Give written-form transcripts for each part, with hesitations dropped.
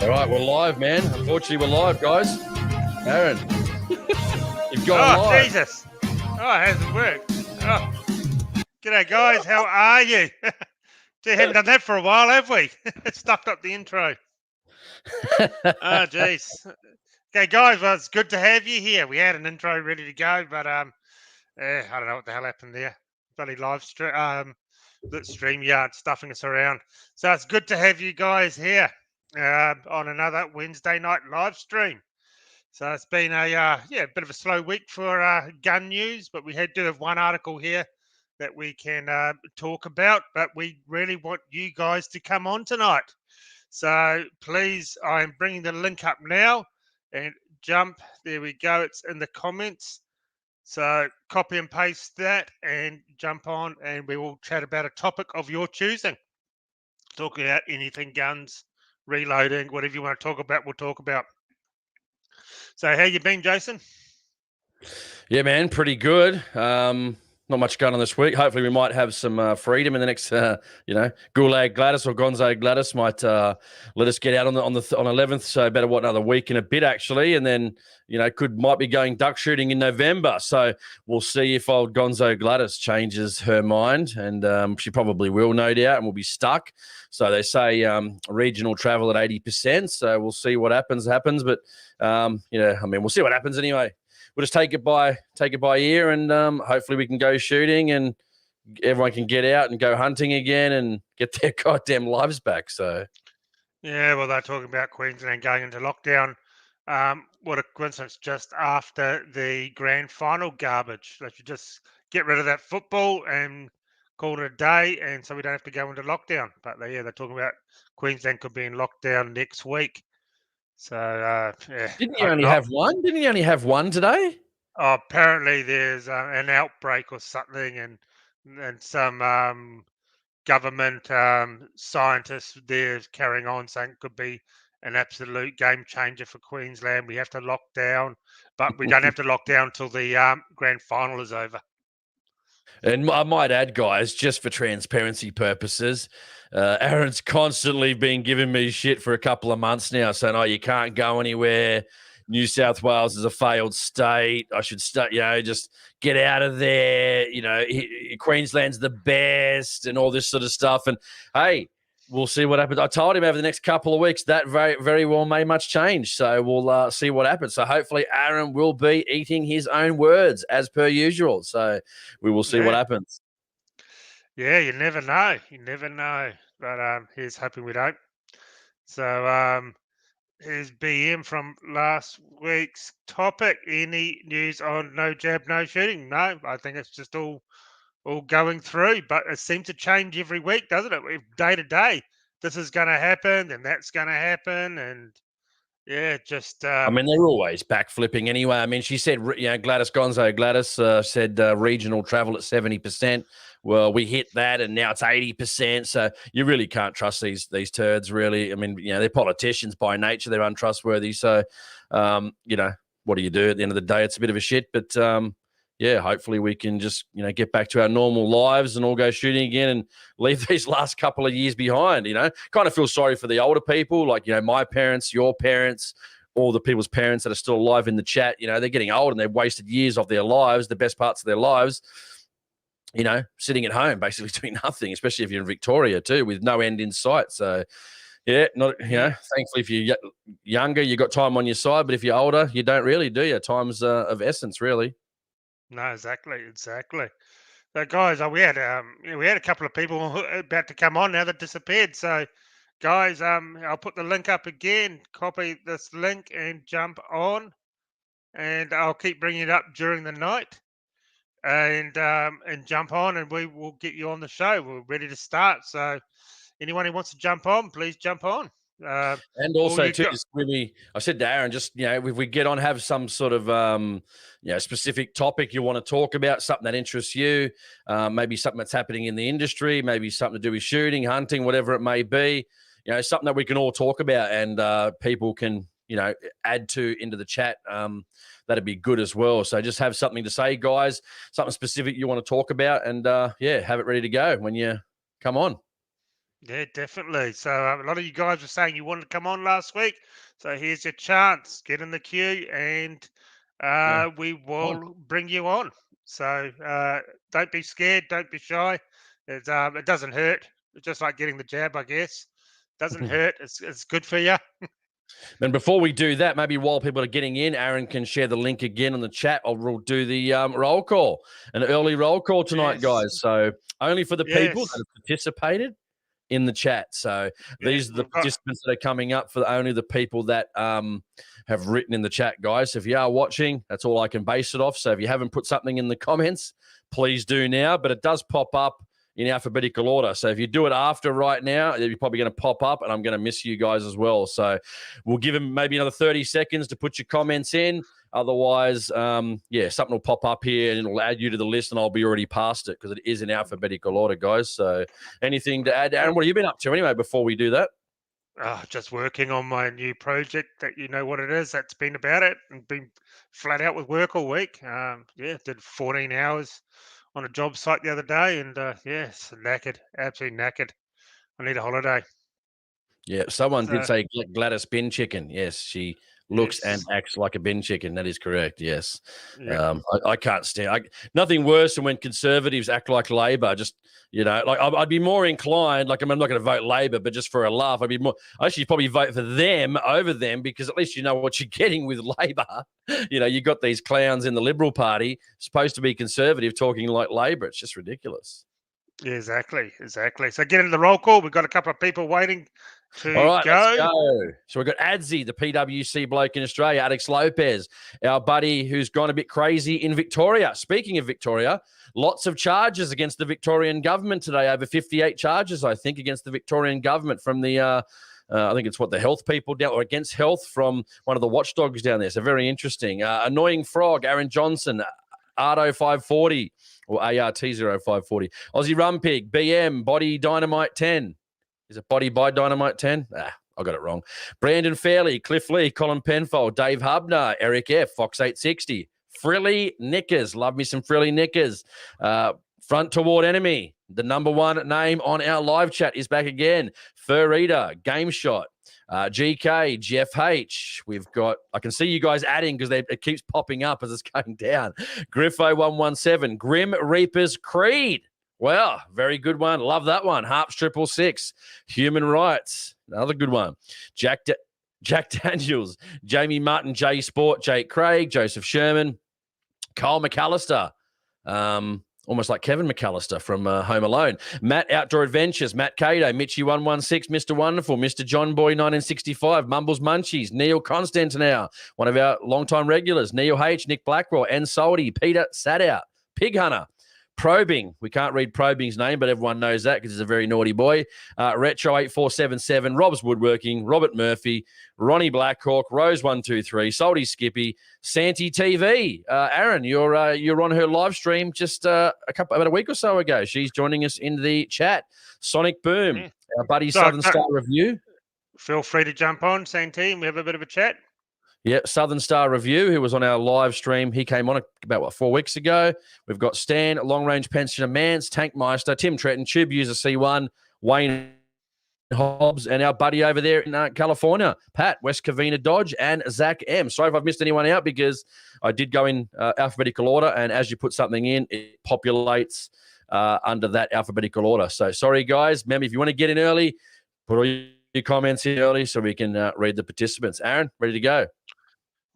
All right, we're live, man. Unfortunately, we're live, guys. Aaron, you've gone live. Oh, Jesus. Oh, it hasn't worked. Oh. G'day, guys. How are you? Gee, haven't done that for a while, have we? Stuffed up the intro. Oh, jeez. Okay, guys, well, it's good to have you here. We had an intro ready to go, but I don't know what the hell happened there. Bloody live stream, the StreamYard stuffing us around. So it's good to have you guys here on another Wednesday night live stream. So it's been a bit of a slow week for gun news, but we do have one article here that we can talk about, but we really want you guys to come on tonight. So please, I'm bringing the link up now and jump. There we go. It's in the comments. So copy and paste that and jump on, and we will chat about a topic of your choosing. Talk about anything, guns, reloading, whatever you want to talk about, we'll talk about. So how you been, Jason? Yeah, man, pretty good. Not much going on this week. Hopefully, we might have some freedom in the next, Gulag Gladys or Gonzo Gladys might let us get out on 11th. So about another week and a bit actually, and then might be going duck shooting in November. So we'll see if old Gonzo Gladys changes her mind, and she probably will, no doubt, and we'll be stuck. So they say regional travel at 80%. So we'll see what happens. But we'll see what happens anyway. We'll just take it by ear, and hopefully we can go shooting and everyone can get out and go hunting again and get their goddamn lives back. So, yeah, well, they're talking about Queensland going into lockdown. What a coincidence! Just after the grand final garbage, they should just get rid of that football and call it a day, and so we don't have to go into lockdown. But they're talking about Queensland could be in lockdown next week. So didn't you only have one? Didn't you only have one today? Oh, apparently there's an outbreak or something, and some government scientists there carrying on saying it could be an absolute game changer for Queensland. We have to lock down, but we don't have to lock down until the grand final is over. And I might add, guys, just for transparency purposes, Aaron's constantly been giving me shit for a couple of months now, saying, "Oh, you can't go anywhere. New South Wales is a failed state. I should start, just get out of there. Queensland's the best," and all this sort of stuff. And hey, we'll see what happens. I told him over the next couple of weeks that very, very well may much change. So we'll see what happens. So hopefully Aaron will be eating his own words as per usual. So we will see what happens. Yeah, you never know. You never know. But here's hoping we don't. So here's BM from last week's topic. Any news on no jab, no shooting? No, I think it's just all going through, but it seems to change every week, doesn't it? Day to day, this is going to happen, and that's going to happen, and just. They're always backflipping anyway. I mean, she said, Gladys said regional travel at 70%. Well, we hit that, and now it's 80%. So you really can't trust these turds, really. I mean, they're politicians by nature; they're untrustworthy. So, what do you do at the end of the day? It's a bit of a shit, but hopefully we can just, get back to our normal lives and all go shooting again and leave these last couple of years behind, Kind of feel sorry for the older people, like, my parents, your parents, all the people's parents that are still alive in the chat. They're getting old and they've wasted years of their lives, the best parts of their lives, sitting at home, basically doing nothing, especially if you're in Victoria too, with no end in sight. So, thankfully, if you're younger, you've got time on your side, but if you're older, you don't really, do you? Time's of essence, really. No, exactly. So, guys, we had a couple of people about to come on now that disappeared. So, guys, I'll put the link up again. Copy this link and jump on, and I'll keep bringing it up during the night, and jump on, and we will get you on the show. We're ready to start. So, anyone who wants to jump on, please jump on. And also, too, I said to Aaron, just, if we get on, have some sort of, specific topic you want to talk about, something that interests you, maybe something that's happening in the industry, maybe something to do with shooting, hunting, whatever it may be, something that we can all talk about and people can, add into the chat. That'd be good as well. So just have something to say, guys, something specific you want to talk about and, have it ready to go when you come on. Yeah, definitely. So a lot of you guys were saying you wanted to come on last week. So here's your chance. Get in the queue and Yeah. we On. will bring you on. So don't be scared. Don't be shy. It doesn't hurt. It's just like getting the jab, I guess. Doesn't hurt. It's good for you. And before we do that, maybe while people are getting in, Aaron can share the link again on the chat. We'll do the roll call, an early roll call tonight, Yes. guys. So only for the people Yes. that have participated in the chat. So these are the participants that are coming up for only the people that have written in the chat, guys. So if you are watching, that's all I can base it off. So if you haven't put something in the comments, please do now. But it does pop up in alphabetical order. So if you do it after right now, you're probably going to pop up and I'm going to miss you guys as well. So we'll give them maybe another 30 seconds to put your comments in. Otherwise, something will pop up here and it'll add you to the list and I'll be already past it because it is in alphabetical order, guys. So anything to add, Aaron? What have you been up to anyway before we do that? Just working on my new project that you know what it is. That's been about it and been flat out with work all week. Did 14 hours on a job site the other day and it's knackered, absolutely knackered. I need a holiday. Yeah, someone did say Gladys bin chicken. Yes, she looks and acts like a bin chicken. That is correct. Yes. Yeah. I can't stand nothing worse than when conservatives act like Labor. Just, like I'd be more inclined, like I'm not going to vote Labor, but just for a laugh, I actually probably vote for them over them because at least you know what you're getting with Labor. You got these clowns in the Liberal Party supposed to be conservative talking like Labor. It's just ridiculous. Yeah, exactly. So get into the roll call. We've got a couple of people waiting to All right, go. let's go. So we've got Adzi, the PWC bloke in Australia, Alex Lopez, our buddy who's gone a bit crazy in Victoria. Speaking of Victoria, lots of charges against the Victorian government today, over 58 charges, I think, against the Victorian government from the, I think it's the health people down, or against health from one of the watchdogs down there. So very interesting. Annoying Frog, Aaron Johnson, Arto 540, or ART0540, Aussie Rumpig, BM, Body Dynamite 10. Is it Body by Dynamite 10? I got it wrong. Brandon Fairley, Cliff Lee, Colin Penfold, Dave Hubner, Eric F, Fox 860, Frilly Knickers. Love me some Frilly Knickers. Front Toward Enemy, the number one name on our live chat, is back again. Fur Eater, Game Shot, GK, Jeff H. We've got, I can see you guys adding because it keeps popping up as it's going down. Griffo117, Grim Reapers Creed. Well, very good one. Love that one. Harps 666, Human Rights, another good one. Jack Daniels, Jamie Martin, J Sport, Jake Craig, Joseph Sherman, Kyle McAllister, almost like Kevin McAllister from Home Alone. Matt Outdoor Adventures, Matt Cato, Mitchie116, Mr. Wonderful, Mr. John Boy 1965, Mumbles Munchies, Neil Constantinow, one of our longtime regulars, Neil H, Nick Blackwell, N Salty, Peter Sadout, Pig Hunter, Probing. We can't read Probing's name, but everyone knows that because he's a very naughty boy. Retro 8477, Rob's Woodworking, Robert Murphy, Ronnie Blackhawk, Rose 123, Salty Skippy, Santi TV. Aaron, you're on her live stream just about a week or so ago. She's joining us in the chat. Sonic Boom, our buddy Southern Star Review. Feel free to jump on, Santi, and we have a bit of a chat. Yeah, Southern Star Review, who was on our live stream. He came on about 4 weeks ago. We've got Stan, Long Range Pensioner Mance, Tank Meister, Tim Tretton, Tube User C1, Wayne Hobbs, and our buddy over there in California, Pat, West Covina Dodge, and Zach M. Sorry if I've missed anyone out because I did go in alphabetical order, and as you put something in, it populates under that alphabetical order. So sorry, guys. Remember, if you want to get in early, put all your comments in early so we can read the participants. Aaron, ready to go?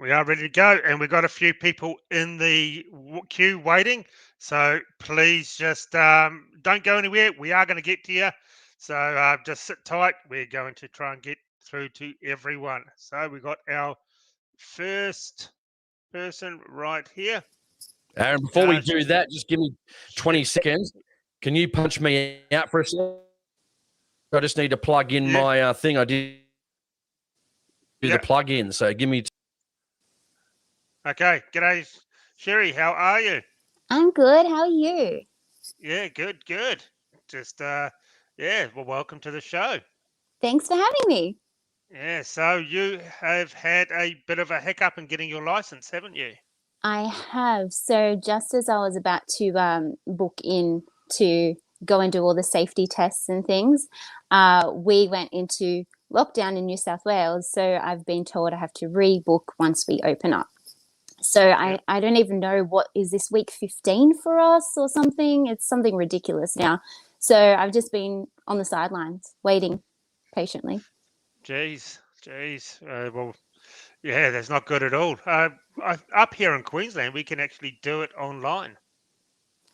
We are ready to go, and we've got a few people in the queue waiting. So please just don't go anywhere. We are going to get to you. So just sit tight. We're going to try and get through to everyone. So we've got our first person right here. Aaron, before we do that, just give me 20 seconds. Can you punch me out for a second? I just need to plug in my thing. I did do the plug-in, so give me... Okay. G'day, Sheree. How are you? I'm good. How are you? Yeah, good. Just, well, welcome to the show. Thanks for having me. Yeah, so you have had a bit of a hiccup in getting your license, haven't you? I have. So just as I was about to book in to go and do all the safety tests and things, we went into lockdown in New South Wales. So I've been told I have to rebook once we open up. So I don't even know what is this week 15 for us or something. It's something ridiculous now. So I've just been on the sidelines waiting patiently. Jeez. Well, yeah, that's not good at all. Up here in Queensland, we can actually do it online.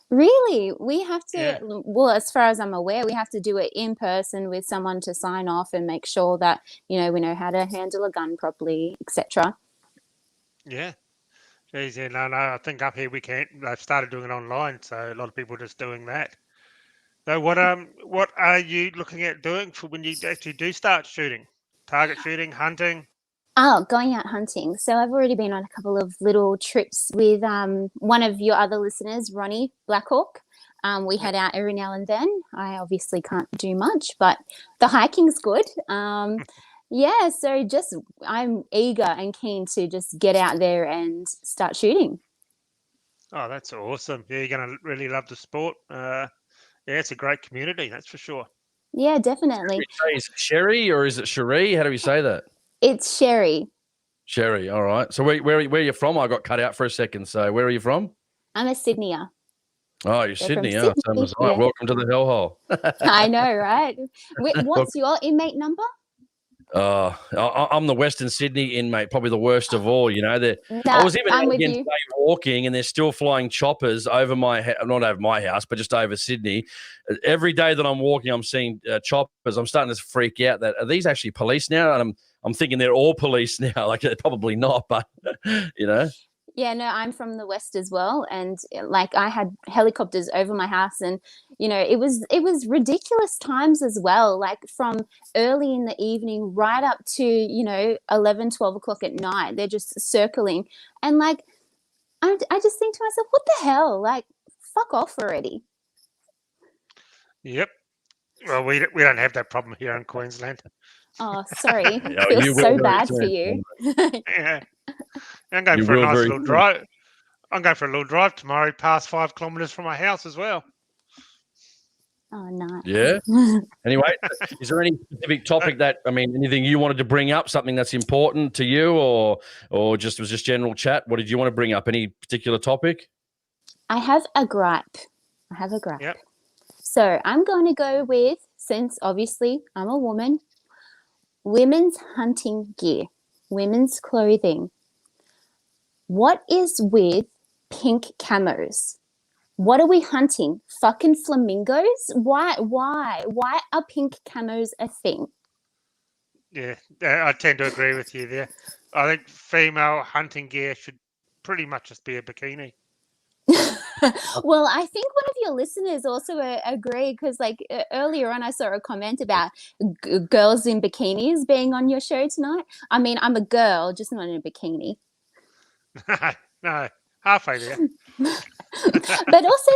Really? We have to, Yeah. well, as far as I'm aware, we have to do it in person with someone to sign off and make sure that, we know how to handle a gun properly, etc. Yeah. Jeez, yeah, no, I think up here we can't. They've started doing it online, so a lot of people are just doing that. So what are you looking at doing for when you actually do start shooting? Target shooting, hunting? Oh, going out hunting. So I've already been on a couple of little trips with one of your other listeners, Ronnie Blackhawk. We head out every now and then. I obviously can't do much, but the hiking's good. Yeah, so I'm eager and keen to just get out there and start shooting. Oh, that's awesome. Yeah, you're going to really love the sport. Yeah, it's a great community, that's for sure. Yeah, definitely. Is it Sheree or is it Sheree? How do we say that? It's Sheree. Sheree, all right. So where are you from? I got cut out for a second. So where are you from? I'm a Sydneyer. Oh, you're They're Sydney. from Oh, so Sydney, right. yeah. Welcome to the hellhole. I know, right? What's your inmate number? I'm the Western Sydney inmate, probably the worst of all. I was even I'm out with again you. today walking, and they're still flying choppers over not over my house, but just over Sydney. Every day that I'm walking, I'm seeing choppers. I'm starting to freak out. That are these actually police now? And I'm thinking they're all police now. Like they're probably not, but Yeah, no, I'm from the West as well, and like I had helicopters over my house, and it was ridiculous times as well, like from early in the evening right up to 11, 12 o'clock at night. They're just circling, and like I just think to myself, what the hell, like fuck off already. Yep. Well, we don't have that problem here in Queensland. Oh, sorry. Yeah, Feels you will so very bad soon. for you. Yeah. I'm going You for a will nice very little soon. drive. I'm going for a little drive tomorrow, past 5 kilometres from my house as well. Oh, nice. Yeah. Anyway, is there any specific topic anything you wanted to bring up, something that's important to you, or was just general chat? What did you want to bring up? Any particular topic? I have a gripe. Yep. So I'm going to go with, since obviously I'm a woman, women's hunting gear, women's clothing. What is with pink camos? What are we hunting? Fucking flamingos? Why are pink camos a thing? Yeah, I tend to agree with you there. I think female hunting gear should pretty much just be a bikini. Well, I think one of your listeners also agree, because like earlier on I saw a comment about girls in bikinis being on your show tonight. I mean, I'm a girl, just not in a bikini. No, halfway there. But also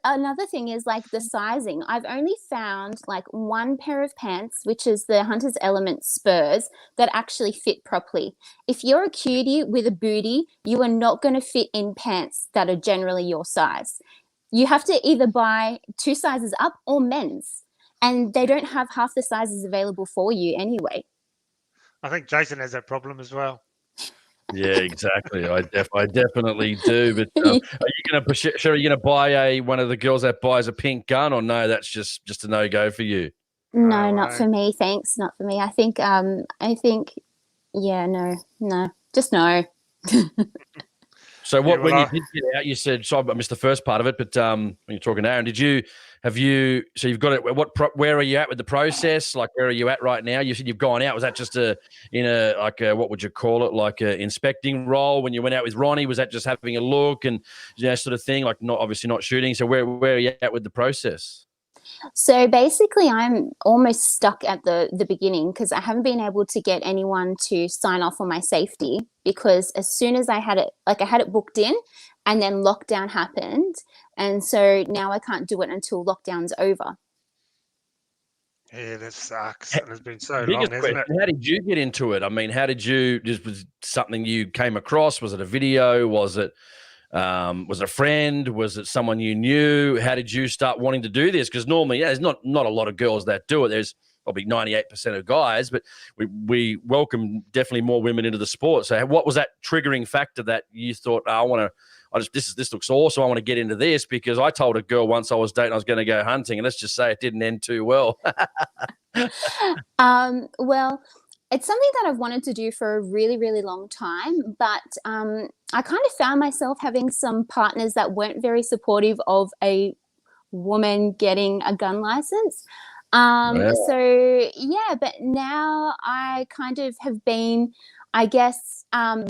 another thing is like the sizing. I've only found like one pair of pants, which is the Hunter's Element Spurs, that actually fit properly. If you're a cutie with a booty, you are not going to fit in pants that are generally your size. You have to either buy 2 sizes up or men's, and they don't have half the sizes available for you anyway. I think Jason has that problem as well. Yeah, exactly. I definitely do. But are you going to buy one of the girls that buys a pink gun, or no? That's just a no go for you. No, Oh, not right. for me. Thanks, not for me. I think, yeah, no, just no. So Yeah, when well, you did get out, you said, so I missed the first part of it, but when you're talking to Aaron, so you've got it, where are you at with the process? Like, where are you at right now? You said you've gone out. Was that just what would you call it? Like a inspecting role when you went out with Ronnie? Was that just having a look and, sort of thing? Like obviously not shooting. So where are you at with the process? So basically, I'm almost stuck at the beginning, because I haven't been able to get anyone to sign off on my safety, because as soon as I had it booked in, and then lockdown happened. And so now I can't do it until lockdown's over. Yeah, that sucks. It has been so long, Biggest hasn't question, it? how did you get into it? I mean, was something you came across? Was it a video? Was it a friend? Was it someone you knew? How did you start wanting to do this? Because normally, there's not a lot of girls that do it. There's probably 98% of guys, but we welcome definitely more women into the sport. So what was that triggering factor that you thought, this looks awesome, I want to get into this? Because I told a girl once I was dating I was going to go hunting, and let's just say it didn't end too well. Well, it's something that I've wanted to do for a really, really long time, but I kind of found myself having some partners that weren't very supportive of a woman getting a gun license. So yeah, but now I kind of have been, I guess,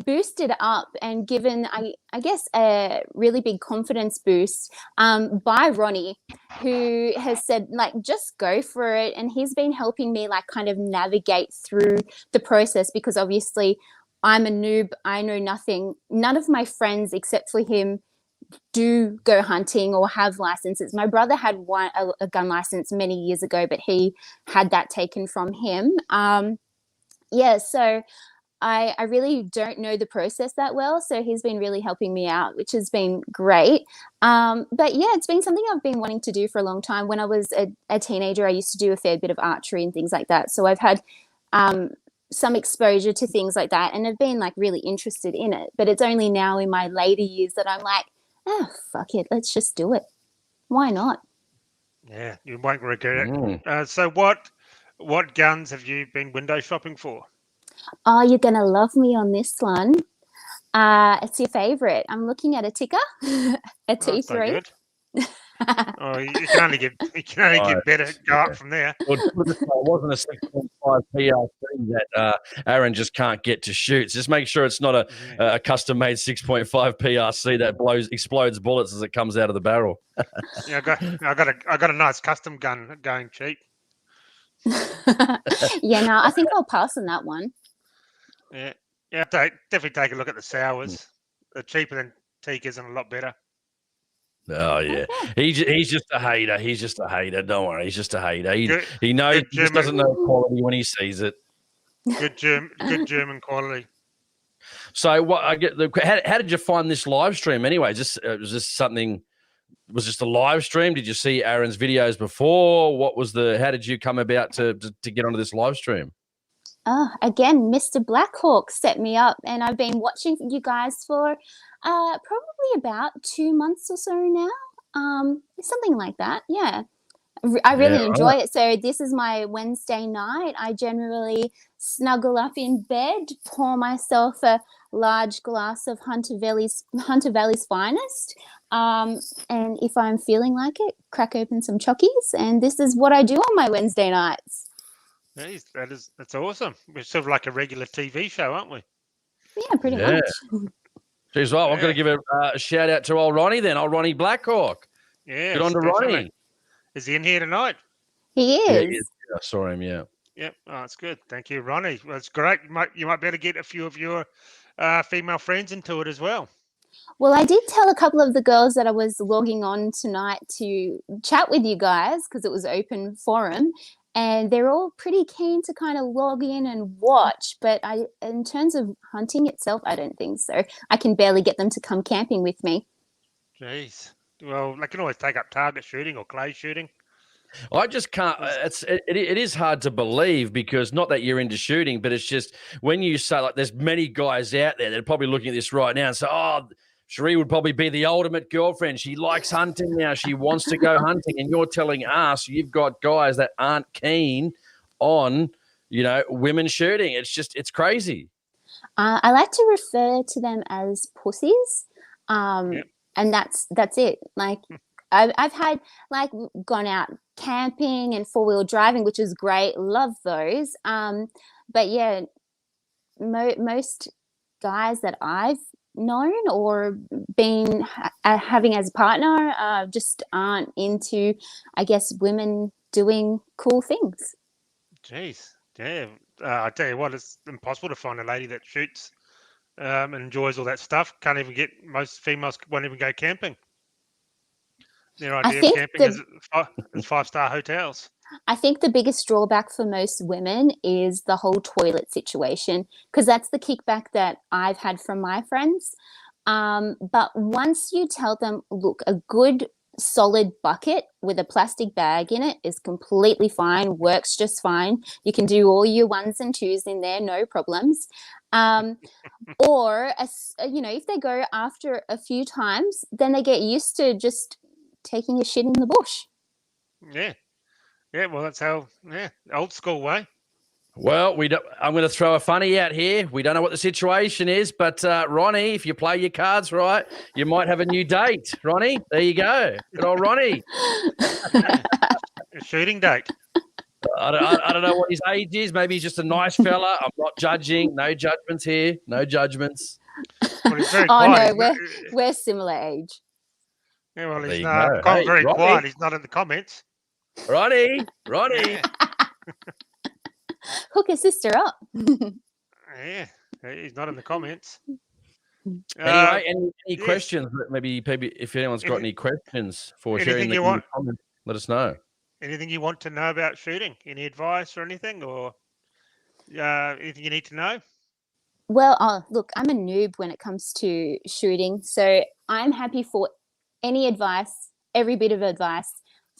boosted up and given, I guess, a really big confidence boost by Ronnie, who has said, like, just go for it. And he's been helping me, like, kind of navigate through the process, because obviously I'm a noob. I know nothing. None of my friends except for him do go hunting or have licenses. My brother had a gun license many years ago, but he had that taken from him. So I really don't know the process that well, so he's been really helping me out, which has been great. But yeah, it's been something I've been wanting to do for a long time. When I was a teenager, I used to do a fair bit of archery and things like that. So I've had some exposure to things like that, and I've been, like, really interested in it. But it's only now in my later years that I'm like, oh, fuck it, let's just do it. Why not? Yeah, you won't regret it. So what guns have you been window shopping for? Oh, you're going to love me on this one. It's your favorite. I'm looking at a ticker, a T3. Oh, you can only get better. Go up from there. Well, it wasn't a 6.5 PRC that Aaron just can't get to shoot. So just make sure it's not a custom-made 6.5 PRC that explodes bullets as it comes out of the barrel. Yeah, I got a nice custom gun going cheap. Yeah, no, I think I'll pass on that one. Yeah, definitely take a look at the Sours. They're cheaper than Tikkas and a lot better. Oh yeah, he's just a hater. He's just a hater. Don't worry, he's just a hater. He knows, he just doesn't know quality when he sees it. Good German quality. So what I get? How did you find this live stream anyway? Was just a live stream? Did you see Aaron's videos before? How did you come about to get onto this live stream? Again, Mr. Blackhawk set me up, and I've been watching you guys for probably about 2 months or so now. Something like that. Yeah. I really enjoy it. So this is my Wednesday night. I generally snuggle up in bed, pour myself a large glass of Hunter Valley's finest. And if I'm feeling like it, crack open some chockies. And this is what I do on my Wednesday nights. Jeez, that's awesome. We're sort of like a regular TV show, aren't we? Yeah, pretty much. Jeez, well, I've got to give a shout out to old Ronnie then, old Ronnie Blackhawk. Yeah, good on to Ronnie. Is he in here tonight? He is. Yeah, he is. I saw him. Yeah. Yep. Oh, that's good. Thank you, Ronnie. Well, it's great. You might be able to get a few of your female friends into it as well. Well, I did tell a couple of the girls that I was logging on tonight to chat with you guys because it was open forum. And they're all pretty keen to kind of log in and watch. But in terms of hunting itself, I don't think so. I can barely get them to come camping with me. Jeez. Well, they can always take up target shooting or clay shooting. I just can't. It is hard to believe because not that you're into shooting, but it's just when you say, like, there's many guys out there that are probably looking at this right now and say, oh, Sheree would probably be the ultimate girlfriend. She likes hunting now. She wants to go hunting. And you're telling us you've got guys that aren't keen on, women shooting. It's crazy. I like to refer to them as pussies. Yep. And that's it. Like, I've had, like, gone out camping and 4-wheel driving, which is great. Love those. But yeah, most guys that I've known or been having as a partner just aren't into, I guess, women doing cool things. Jeez. Yeah. I tell you what, it's impossible to find a lady that shoots and enjoys all that stuff. Most females won't even go camping. Their idea of camping is 5-star hotels. I think the biggest drawback for most women is the whole toilet situation, because that's the kickback that I've had from my friends. But once you tell them, look, a good solid bucket with a plastic bag in it is completely fine, works just fine. You can do all your 1s and 2s in there, no problems. Or, if they go after a few times, then they get used to just taking a shit in the bush. Yeah. Yeah, well, that's how, old school way. Well, I'm going to throw a funny out here. We don't know what the situation is, but Ronnie, if you play your cards right, you might have a new date. Ronnie, there you go. Good old Ronnie. A shooting date. I don't know what his age is. Maybe he's just a nice fella. I'm not judging. No judgments here. No judgments. Well, he's very Oh, quiet. no, we're similar age. Yeah, well, There he's you gone go. very Ronnie. quiet. He's not in the comments. Ronnie. Hook a sister up. Yeah, he's not in the comments. Anyway, any yes. questions? Maybe if anyone's got any questions for sharing anything in you the want? comments, let us know. Anything you want to know about shooting? Any advice or anything? Or anything you need to know? Well, look, I'm a noob when it comes to shooting, so I'm happy for any advice, every bit of advice,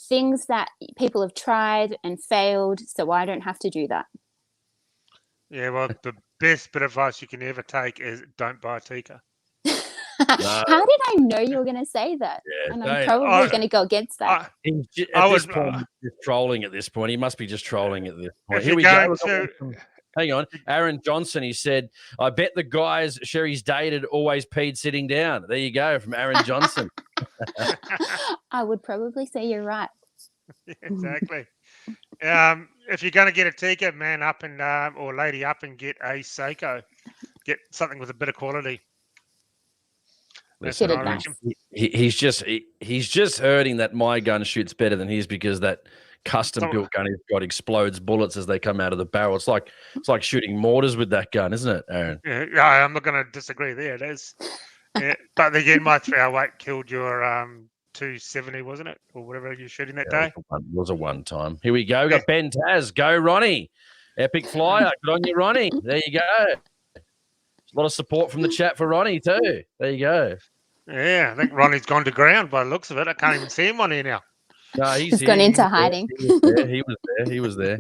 things that people have tried and failed, so I don't have to do that. Yeah, well, the best bit of advice you can ever take is don't buy a Tika. How did I know you were going to say that? Yeah, and I'm probably going to go against that. He's trolling at this point. He must be just trolling at this point. Here we go. Hang on. Aaron Johnson, he said, I bet the guys Sheree's dated always peed sitting down. There you go, from Aaron Johnson. I would probably say you're right. Exactly. If you're going to get a Tika, man up and or lady up and get a Seiko. Get something with a bit of quality. Listen, he's just hurting that my gun shoots better than his because that custom built gun he's got explodes bullets as they come out of the barrel. It's like shooting mortars with that gun, isn't it, Aaron? Yeah, I'm not going to disagree there. It is. Yeah, but again, my 308 killed your 270, wasn't it, or whatever you're shooting that day? It was a one time. Here we go. We got Ben Taz. Go, Ronnie. Epic flyer. Good on you, Ronnie. There you go. A lot of support from the chat for Ronnie too. There you go. Yeah, I think Ronnie's gone to ground by the looks of it. I can't even see him on here now. No, he's gone into hiding. He was there.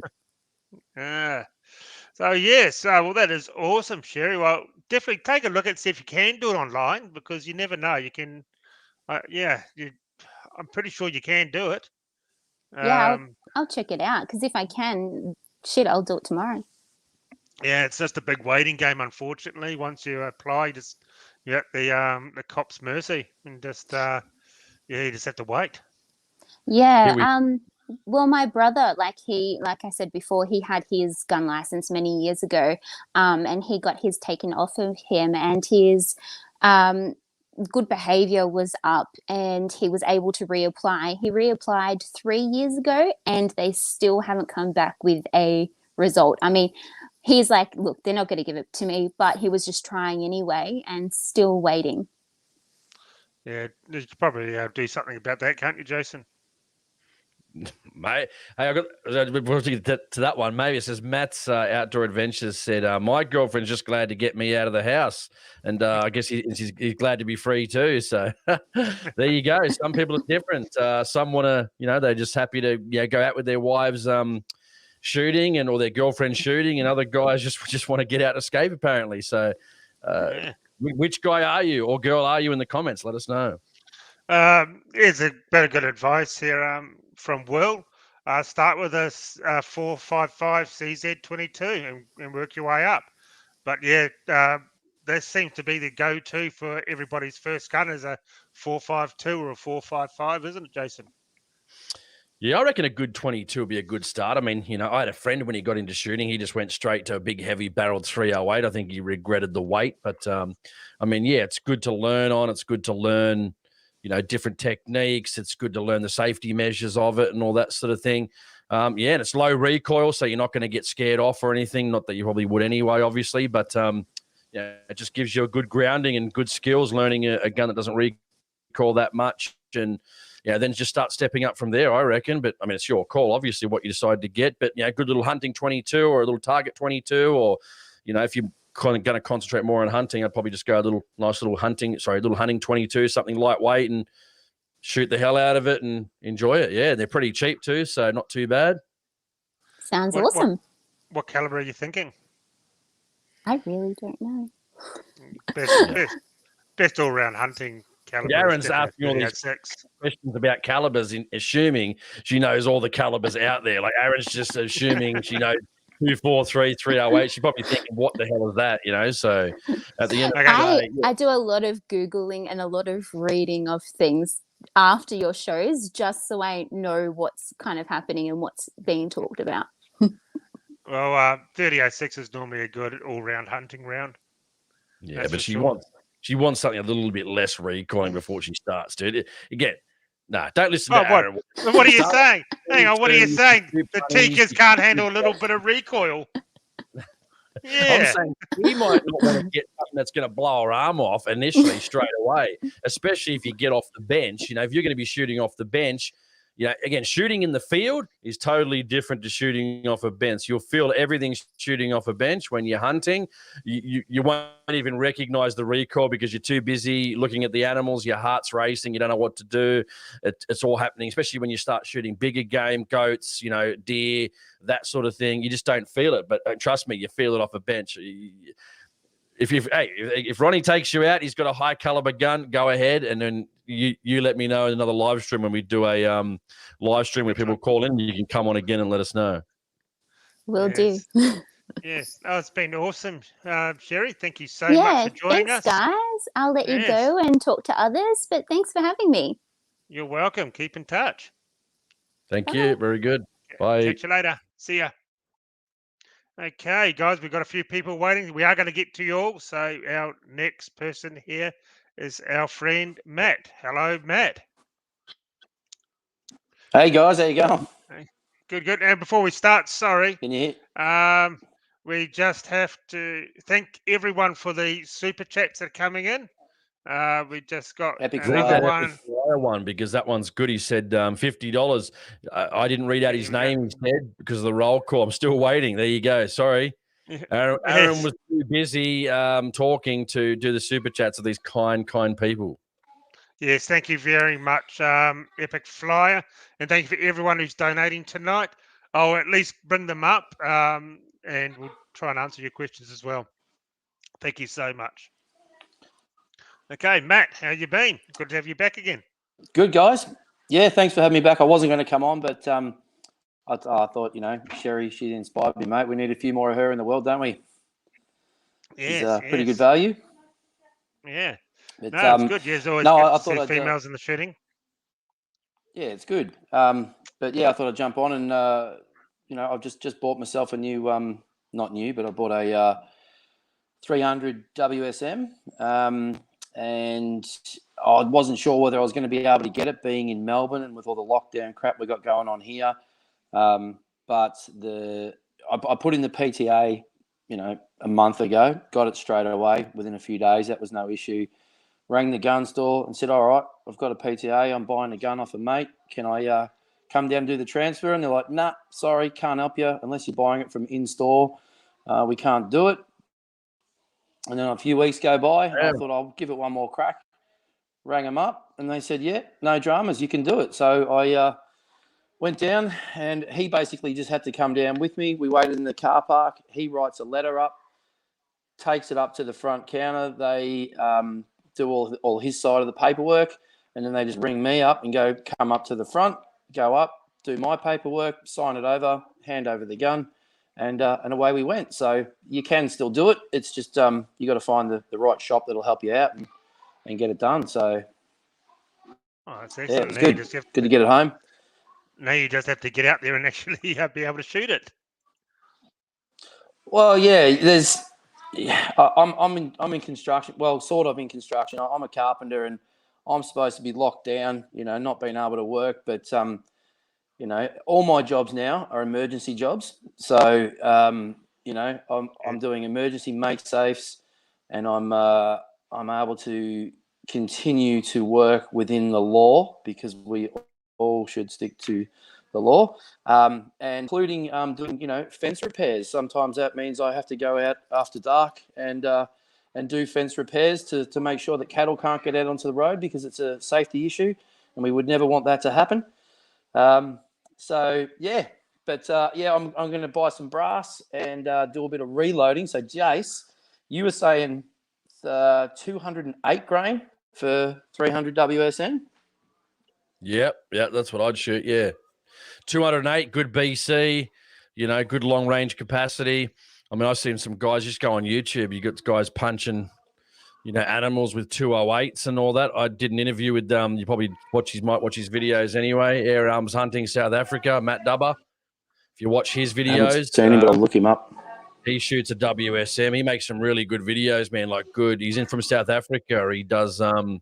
So yes, well that is awesome, Sheree. Well, definitely take a look and see if you can do it online because you never know. You can, I'm pretty sure you can do it. Yeah, I'll check it out because if I can, I'll do it tomorrow. Yeah, it's just a big waiting game, unfortunately. Once you apply, you're at the cop's mercy and just you just have to wait. Yeah. Well, my brother, like I said before, he had his gun license many years ago, and he got his taken off of him, and his good behavior was up, and he was able to reapply. He reapplied 3 years ago, and they still haven't come back with a result. I mean, he's like, look, they're not going to give it to me, but he was just trying anyway and still waiting. Yeah, you could probably do something about that, can't you, Jason? Mate, hey, I got to that one. Maybe it says Matt's Outdoor Adventures said, my girlfriend's just glad to get me out of the house. And I guess he's glad to be free too. So there you go. Some people are different. Some want to, they're just happy to go out with their wives shooting or their girlfriend shooting, and other guys just want to get out and escape apparently. So which guy are you or girl are you in the comments? Let us know. Here's a very good advice here from Will. Start with a 455 CZ22 and work your way up. But this seems to be the go-to for everybody's first gun is a 452 or a 455, isn't it, Jason? Yeah, I reckon a good 22 would be a good start. I mean, I had a friend when he got into shooting, he just went straight to a big, heavy-barreled 308. I think he regretted the weight. But, it's good to learn on. It's good to learn, different techniques. It's good to learn the safety measures of it and all that sort of thing. And it's low recoil, so you're not going to get scared off or anything. Not that you probably would anyway, obviously. But, it just gives you a good grounding and good skills, learning a gun that doesn't recoil that much. And, then just start stepping up from there, I reckon. But, I mean, it's your call, obviously, what you decide to get. But, good little hunting 22 or a little target 22 or, if you're kind of going to concentrate more on hunting, I'd probably just go a little hunting 22, something lightweight and, shoot the hell out of it and enjoy it. Yeah, they're pretty cheap too, so not too bad. Sounds awesome. What caliber are you thinking? I really don't know. Best all-round hunting caliber. Aaron's asking all these questions about calibers, assuming she knows all the calibers out there. Like Aaron's just assuming she knows 243, 308. She's probably thinking, "What the hell is that?" So at the end, I do a lot of Googling and a lot of reading of things after your shows, just so I know what's kind of happening and what's being talked about. Well, 30-06 is normally a good all-round hunting round. Yeah, but she wants something a little bit less recoiling before she starts, dude. Again, don't listen to Aaron. What are you saying? Hang on, what are you saying? The Tikkas can't handle a little bit of recoil. Yeah. I'm saying we might not want to get something that's going to blow her arm off initially straight away, especially if you get off the bench. If you're going to be shooting off the bench, again, shooting in the field is totally different to shooting off a bench. You'll feel everything's shooting off a bench when you're hunting. You won't even recognize the recoil because you're too busy looking at the animals. Your heart's racing. You don't know what to do. It's all happening, especially when you start shooting bigger game, goats, deer, that sort of thing. You just don't feel it. But trust me, you feel it off a bench. If Ronnie takes you out, he's got a high caliber gun, go ahead, and then you let me know in another live stream when we do a live stream where people call in. You can come on again and let us know. Will do. Yes. Oh, it's been awesome, Sheree. Thank you so much for joining us. Thanks, guys. I'll let you go and talk to others, but thanks for having me. You're welcome. Keep in touch. Thank you. Very good. Bye. Catch you later. See ya. Okay, guys, we've got a few people waiting. We are going to get to you all. So our next person here is our friend Matt. Hello, Matt. Hey, guys. How you going? Good. And before we start, sorry. Can you hear? We just have to thank everyone for the super chats that are coming in. We just got another one because that one's good. He said $50. I didn't read out his name. He said because of the roll call. I'm still waiting. There you go. Sorry, Aaron was too busy talking to do the super chats of these kind people. Yes, thank you very much, Epic Flyer, and thank you for everyone who's donating tonight. I'll at least bring them up, and we'll try and answer your questions as well. Thank you so much. Okay, Matt, how you been? Good to have you back again. Good, guys. Yeah, thanks for having me back. I wasn't going to come on, but I thought, Sheree, she inspired me, mate. We need a few more of her in the world, don't we? Yes, She's pretty good value. Yeah. But, it's good. There's always I thought females in the shooting. Yeah, it's good. But yeah, I thought I'd jump on and, I've just bought myself a new, not new, but I bought a 300 WSM. And I wasn't sure whether I was going to be able to get it being in Melbourne and with all the lockdown crap we got going on here. But I put in the PTA, a month ago, got it straight away within a few days. That was no issue. Rang the gun store and said, all right, I've got a PTA. I'm buying a gun off a mate. Can I come down and do the transfer? And they're like, nah, sorry, can't help you unless you're buying it from in-store. We can't do it. And then a few weeks go by, and I thought I'll give it one more crack. Rang them up, and they said, yeah, no dramas, you can do it. So I went down, and he basically just had to come down with me. We waited in the car park. He writes a letter up, takes it up to the front counter. They do all his side of the paperwork, and then they just bring me up and go, come up to the front, go up, do my paperwork, sign it over, hand over the gun. And away we went. So you can still do it. It's just you got to find the right shop that'll help you out and get it done. So that's excellent. Yeah, it's good. Good to get it home. Now you just have to get out there and actually be able to shoot it. Well, yeah. I'm in construction. Well, sort of in construction. I'm a carpenter, and I'm supposed to be locked down. Not being able to work, but all my jobs now are emergency jobs. So, I'm doing emergency make safes, and I'm able to continue to work within the law because we all should stick to the law, and including doing, fence repairs. Sometimes that means I have to go out after dark and do fence repairs to make sure that cattle can't get out onto the road because it's a safety issue. and we would never want that to happen. So yeah, but I'm going to buy some brass and do a bit of reloading. So Jace, you were saying 208 grain for 300 WSN. Yep, that's what I'd shoot. Yeah, 208, good BC, good long range capacity. I mean, I've seen some guys just go on YouTube. You got guys punching, animals with 208s and all that. I did an interview with you probably might watch his videos anyway. Air Arms Hunting South Africa, Matt Dubber. If you watch his videos, I haven't seen him, but I'll look him up. He shoots a WSM. He makes some really good videos, man. Like good. He's in from South Africa. He does a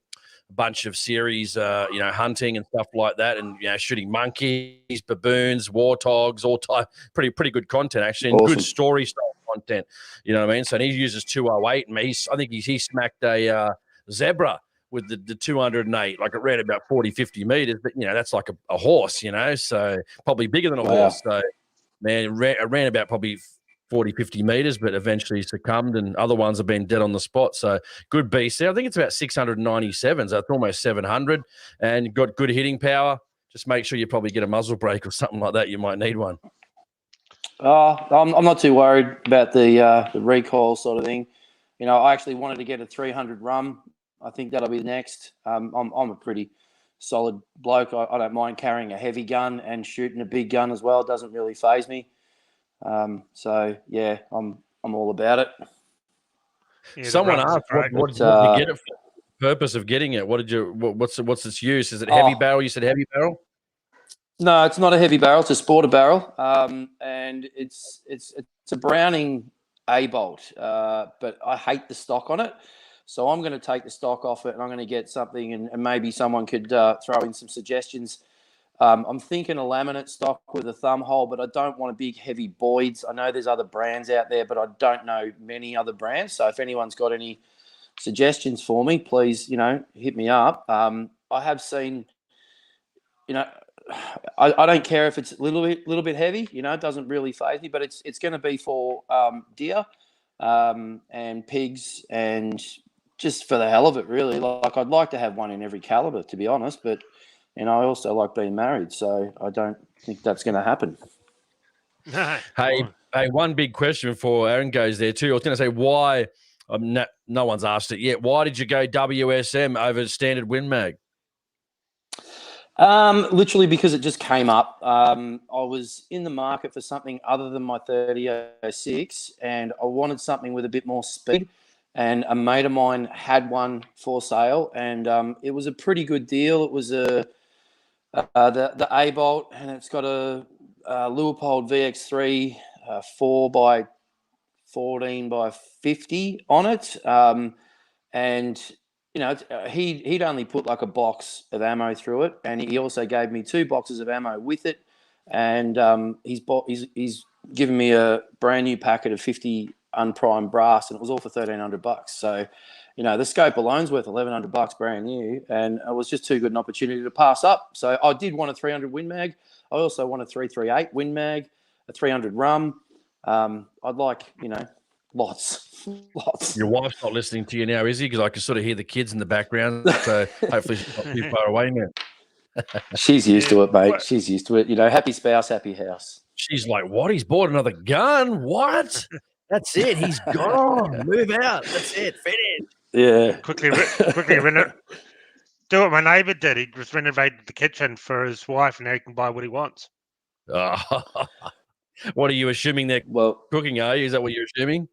bunch of series, hunting and stuff like that, and shooting monkeys, baboons, warthogs, all type. Pretty good content actually, and Awesome. Good story style content. You know what I mean? So he uses 208, and I think he smacked a zebra with the 208, like it ran about 40, 50 meters, but that's like a horse, so probably bigger than a horse. So man, it ran about probably 40, 50 meters, but eventually succumbed, and other ones have been dead on the spot. So good BC. I think it's about 697, so it's almost 700, and got good hitting power. Just make sure you probably get a muzzle brake or something like that. You might need one. I'm not too worried about the recoil sort of thing. I actually wanted to get a 300 rum. I think that'll be next. I'm a pretty solid bloke. I don't mind carrying a heavy gun and shooting a big gun as well. It doesn't really faze me. So yeah, I'm all about it. Yeah, Someone asked, what did you get it for? The purpose of getting it? What's its use? Is it heavy barrel? You said heavy barrel? No, it's not a heavy barrel. It's a sporter barrel, and it's a Browning A-bolt, but I hate the stock on it. So I'm going to take the stock off it, and I'm going to get something, and maybe someone could throw in some suggestions. I'm thinking a laminate stock with a thumb hole, but I don't want a big heavy Boyd's. I know there's other brands out there, but I don't know many other brands. So if anyone's got any suggestions for me, please, hit me up. I have seen, I don't care if it's a little bit heavy. It doesn't really faze me, but it's going to be for deer and pigs, and just for the hell of it, really. Like I'd like to have one in every caliber, to be honest, but. And I also like being married, so I don't think that's going to happen. No. Hey, one big question before Aaron goes there too. I was going to say why. No one's asked it yet. Why did you go WSM over standard Win Mag? Literally because it just came up. I was in the market for something other than my 30-06, and I wanted something with a bit more speed. And a mate of mine had one for sale, and it was a pretty good deal. It was the A-bolt, and it's got a Leupold VX3 4x14x50 on it. And he'd only put like a box of ammo through it, and he also gave me 2 boxes of ammo with it. And he's given me a brand new packet of 50 unprimed brass, and it was all for $1,300. So, the scope alone's worth $1,100 brand new, and it was just too good an opportunity to pass up. So I did want a 300 Win Mag. I also want a 338 Win Mag, a 300 rum. I'd like, lots. Your wife's not listening to you now, is he? Because I can sort of hear the kids in the background. So hopefully she's not too far away now. She's used to it, mate. She's used to it. Happy spouse, happy house. She's like, what? He's bought another gun? What? That's it. He's gone. Move out. That's it. Finish. Yeah. Quickly do what my neighbour did. He just renovated the kitchen for his wife, and now he can buy what he wants. What are you assuming they're cooking, are you? Is that what you're assuming?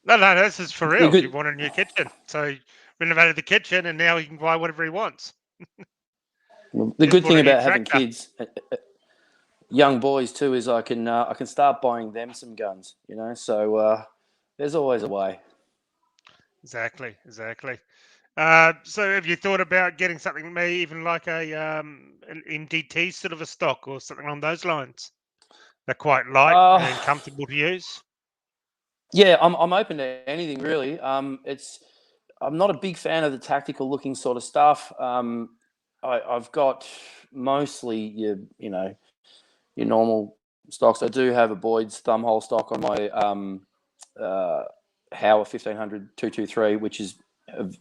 No, this is for real. He wanted a new kitchen. So he renovated the kitchen, and now he can buy whatever he wants. Well, the good thing about having kids, young boys too, is I can start buying them some guns, so there's always a way. Exactly. So have you thought about getting something maybe even like an MDT sort of a stock or something along those lines? They're quite light and comfortable to use. Yeah, I'm open to anything really. I'm not a big fan of the tactical looking sort of stuff. I've got mostly your normal stocks. I do have a Boyd's thumbhole stock on my Hauer 1500 223, which is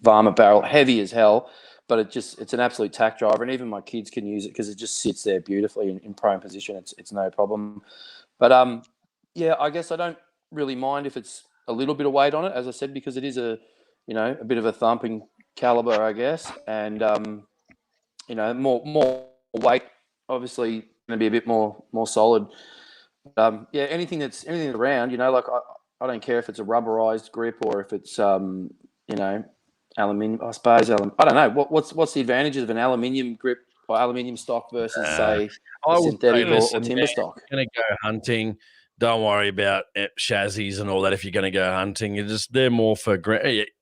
varmint barrel, heavy as hell, but it's an absolute tack driver, and even my kids can use it because it just sits there beautifully in prone position. It's no problem. But yeah, I guess I don't really mind if it's a little bit of weight on it, as I said, because it is a bit of a thumping caliber, I guess, and more weight, obviously going to be a bit more solid. Yeah, anything that's around, like I don't care if it's a rubberized grip or if it's aluminium. I suppose I don't know what's the advantages of an aluminium grip or aluminium stock versus say I would synthetic say, or listen, timber man, stock. if you're going to go hunting, don't worry about chassis and all that. If you're going to go hunting, they're more for.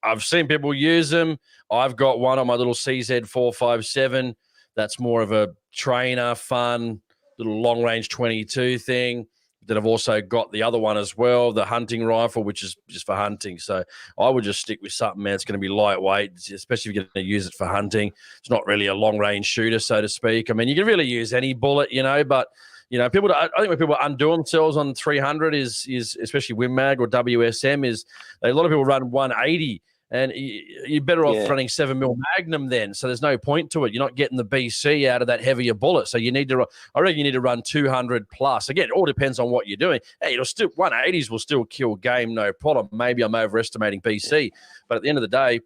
I've seen people use them. I've got one on my little CZ457. That's more of a trainer, fun little long range 22 thing. Then I've also got the other one as well, the hunting rifle, which is just for hunting. So I would just stick with something, man. It's going to be lightweight, especially if you're going to use it for hunting. It's not really a long range shooter, so to speak. I mean, you can really use any bullet, but I think when people undo themselves on 300 is especially WinMag or WSM is a lot of people run 180. And you're better off running 7mm Magnum then. So there's no point to it. You're not getting the BC out of that heavier bullet. So I reckon you need to run 200 plus. Again, it all depends on what you're doing. Hey, 180s will still kill game, no problem. Maybe I'm overestimating BC. But at the end of the day,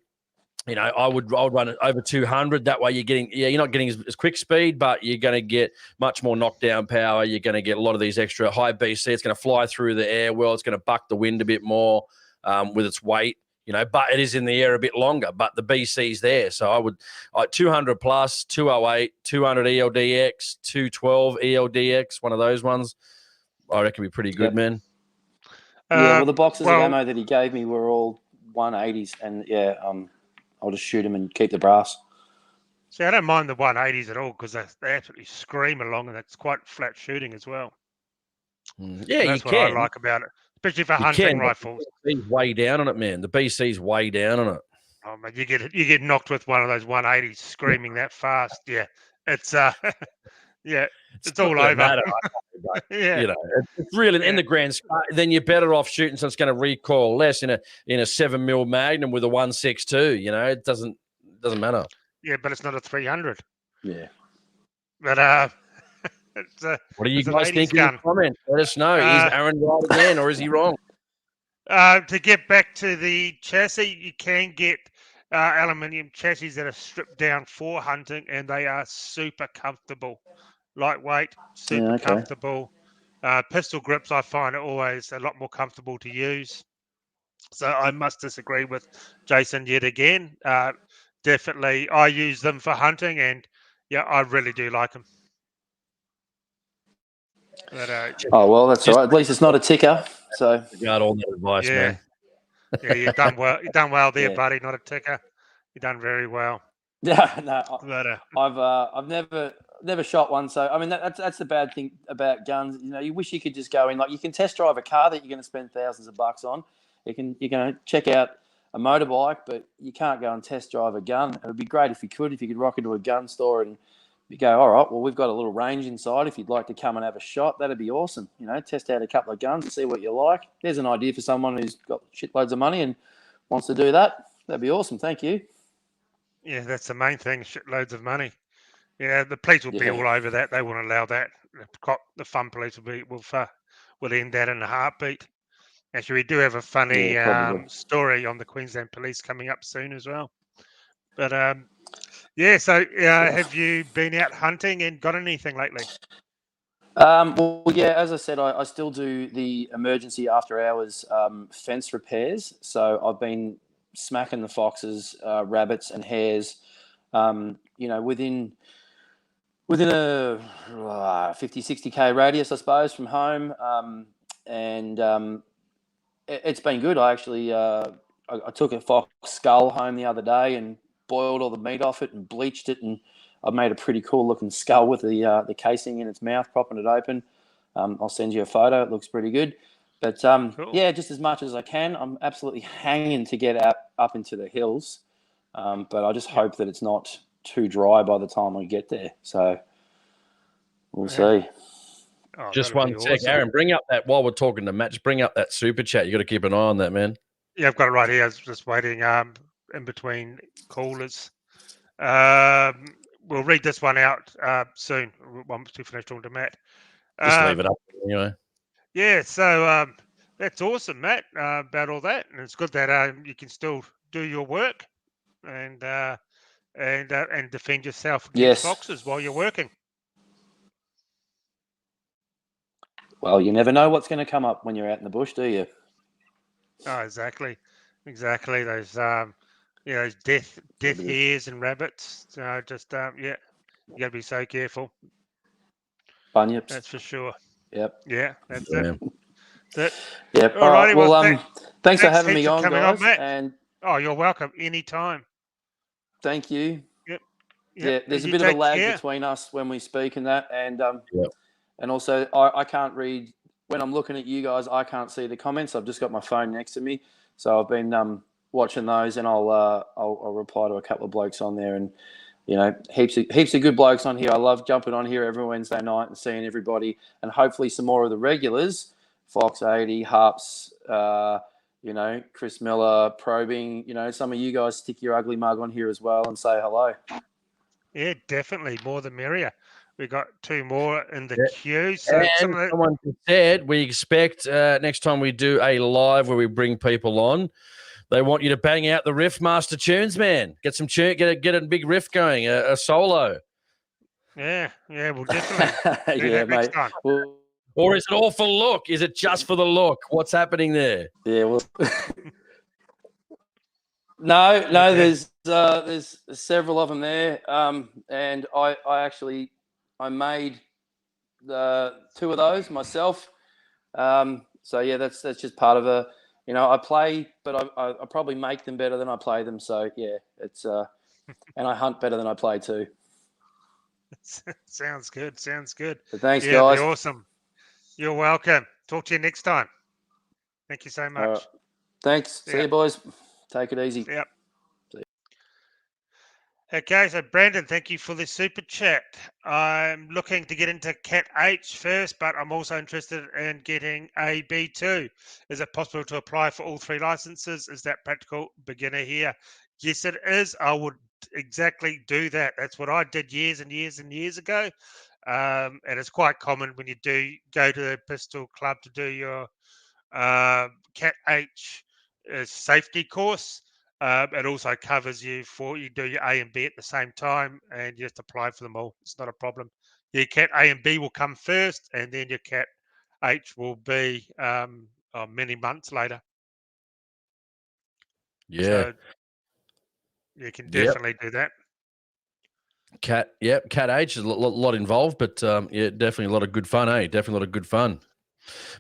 I would run it over 200. That way you're not getting as quick speed, but you're going to get much more knockdown power. You're going to get a lot of these extra high BC. It's going to fly through the air well. It's going to buck the wind a bit more with its weight. But it is in the air a bit longer, but the BC's there. So I would 200 plus, 208, 200 ELDX, 212 ELDX, one of those ones. I reckon be pretty good, man. Well, the boxes of ammo that he gave me were all 180s, and I'll just shoot them and keep the brass. See, I don't mind the 180s at all because they absolutely scream along, and it's quite flat shooting as well. Yeah, that's what I like about it. Especially for hunting rifles. The BC's way down on it, man. The BC's way down on it. Oh man, you get knocked with one of those 180s screaming that fast. Yeah, it's it's all over. Matter, it's really in the grand scheme. Then you're better off shooting, so it's going to recoil less in a 7mm Magnum with a 162. It doesn't matter. Yeah, but it's not a 300. Yeah, but what do you guys think in the comments? Let us know. Is Aaron right again, or is he wrong? To get back to the chassis, you can get aluminium chassis that are stripped down for hunting, and they are super comfortable, lightweight, super comfortable. Pistol grips, I find, are always a lot more comfortable to use. So I must disagree with Jason yet again. Definitely, I use them for hunting, and I really do like them. But, well, that's all right. At least it's not a ticker. So you got all that advice, man. Yeah, you've done well. You've done well there, buddy. Not a ticker. You've done very well. Yeah, no. I've never shot one. So I mean, that's the bad thing about guns. You wish you could just go in. Like you can test drive a car that you're going to spend thousands of bucks on. You're going to check out a motorbike, but you can't go and test drive a gun. It would be great if you could rock into a gun store and you go, all right, well, we've got a little range inside. If you'd like to come and have a shot, that'd be awesome. Test out a couple of guns, see what you like. There's an idea for someone who's got shitloads of money and wants to do that. That'd be awesome. Thank you. Yeah, that's the main thing, shitloads of money. Yeah, the police will be all over that. They won't allow that. The fun police will end that in a heartbeat. Actually, we do have a funny story on the Queensland Police coming up soon as well. But so have you been out hunting and got anything lately? Well, yeah, as I said, I still do the emergency after hours fence repairs. So I've been smacking the foxes, rabbits and hares, within a 50, 60K radius, I suppose, from home. It's been good. I actually I took a fox skull home the other day and boiled all the meat off it and bleached it, and I've made a pretty cool looking skull with the casing in its mouth, propping it open. I'll send you a photo. It looks pretty good. But cool. Just as much as I can. I'm absolutely hanging to get up into the hills, but I just hope that it's not too dry by the time I get there. So we'll see. Oh, just one sec, awesome. Aaron, bring up that while we're talking to Matt. Just bring up that super chat. You got to keep an eye on that, man. Yeah, I've got it right here. I was just waiting. in between callers. We'll read this one out soon once we finish talking to Matt. Just leave it up anyway. Yeah, so that's awesome, Matt, about all that, and it's good that you can still do your work and defend yourself against foxes while you're working. Well, you never know what's going to come up when you're out in the bush, do you? Oh, exactly. Those those death hares and rabbits. Just you got to be so careful. Bunyips. That's for sure. Yep. Yeah, that's it. That's it. Yep. All right. Well, thanks for having me on, guys. Matt. And you're welcome anytime. Thank you. Yep. Yeah, there's a bit of a lag between us when we speak and that, and and also I can't read when I'm looking at you guys. I can't see the comments. I've just got my phone next to me, so I've been watching those, and I'll reply to a couple of blokes on there, and heaps of good blokes on here. I love jumping on here every Wednesday night and seeing everybody, and hopefully some more of the regulars, Fox 80, Harps, Chris Miller, Probing. Some of you guys stick your ugly mug on here as well and say hello. Yeah, definitely. More the merrier. We got 2 more in the queue. So someone said we expect next time we do a live where we bring people on, they want you to bang out the riff master tunes, man. Get some tune, get a big riff going, a solo. Yeah, we'll definitely. Yeah, mate. Or is it all for look? Is it just for the look? What's happening there? Yeah, well, no. There's several of them there, and I made the 2 of those myself. So yeah, that's just part of I play, but I probably make them better than I play them. So yeah, it's and I hunt better than I play too. Sounds good. So thanks, guys. Awesome. You're welcome. Talk to you next time. Thank you so much. Thanks. See you, boys. Take it easy. Yep. Okay, so Brandon, thank you for the super chat. I'm looking to get into Cat H first, but I'm also interested in getting a B2. Is it possible to apply for all 3 licenses? Is that practical? Beginner here. Yes, it is. I would exactly do that. That's what I did years and years and years ago. And it's quite common when you do go to the pistol club to do your Cat H safety course. It also covers you do your A and B at the same time, and you just apply for them all. It's not a problem. Your Cat A and B will come first, and then your Cat H will be many months later. Yeah. So you can definitely do that. Cat H is a lot involved, but definitely a lot of good fun, eh? Definitely a lot of good fun.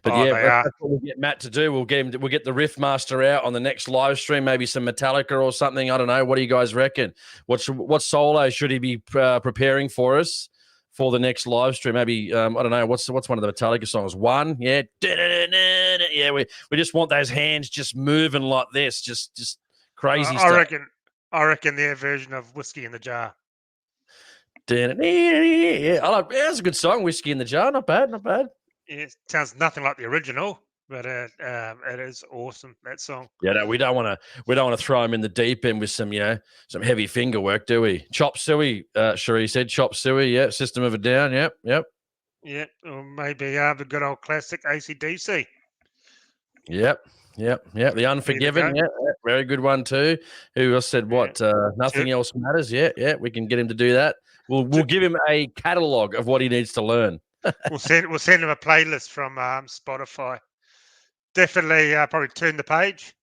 But that's what we'll get Matt to do. We'll get the Riff Master out on the next live stream, maybe some Metallica or something. I don't know. What do you guys reckon? What solo should he be preparing for us for the next live stream? Maybe I don't know. What's one of the Metallica songs? One, yeah, yeah. We just want those hands just moving like this, just crazy stuff. I reckon their version of Whiskey in the Jar. Yeah, that's a good song. Whiskey in the Jar, not bad. It sounds nothing like the original, but it is awesome, that song. Yeah, no, we don't want to throw him in the deep end with some heavy finger work, do we? Chop suey, Sheree said. Chop suey, yeah. System of a Down, yep. Yeah, or maybe the good old classic AC/DC. Yep. The Unforgiven, yeah, very good one too. Who else said what? Nothing else matters. Yeah. We can get him to do that. We'll give him a catalog of what he needs to learn. We'll send him a playlist from Spotify. Definitely, probably turn the page.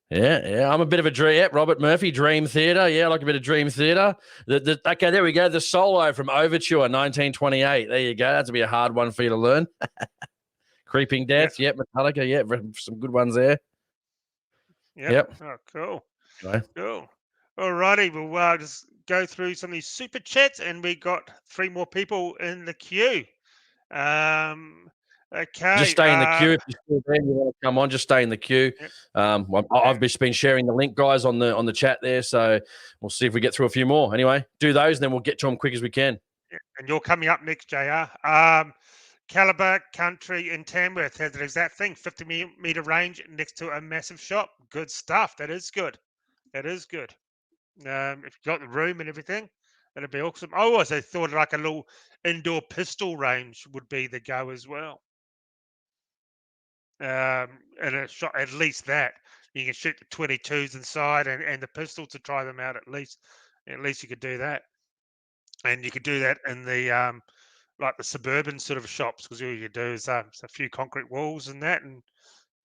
Yeah. I'm a bit of a dream. Yeah, Robert Murphy, Dream Theater. Yeah, I like a bit of Dream Theater. Okay, there we go. The solo from Overture, 1928. There you go. That's to be a hard one for you to learn. Creeping Death. Yep. Metallica. Yeah, some good ones there. Yep. Oh, cool. Right. Cool. All righty. We'll just go through some of these super chats, and we got 3 more people in the queue. Okay. Just stay in the queue. If you're still there, you want to come on, just stay in the queue. I've just been sharing the link, guys, on the chat there, so we'll see if we get through a few more. Anyway, do those, and then we'll get to them quick as we can. And you're coming up next, JR. Caliber Country in Tamworth has the exact thing, 50-meter range next to a massive shop. Good stuff. That is good. It is good. If you got the room and everything, it'd be awesome. I also thought like a little indoor pistol range would be the go as well. And a shot, at least that you can shoot the 22s inside and the pistols to try them out. At least you could do that, and you could do that in the like the suburban sort of shops, because all you do is a few concrete walls and that.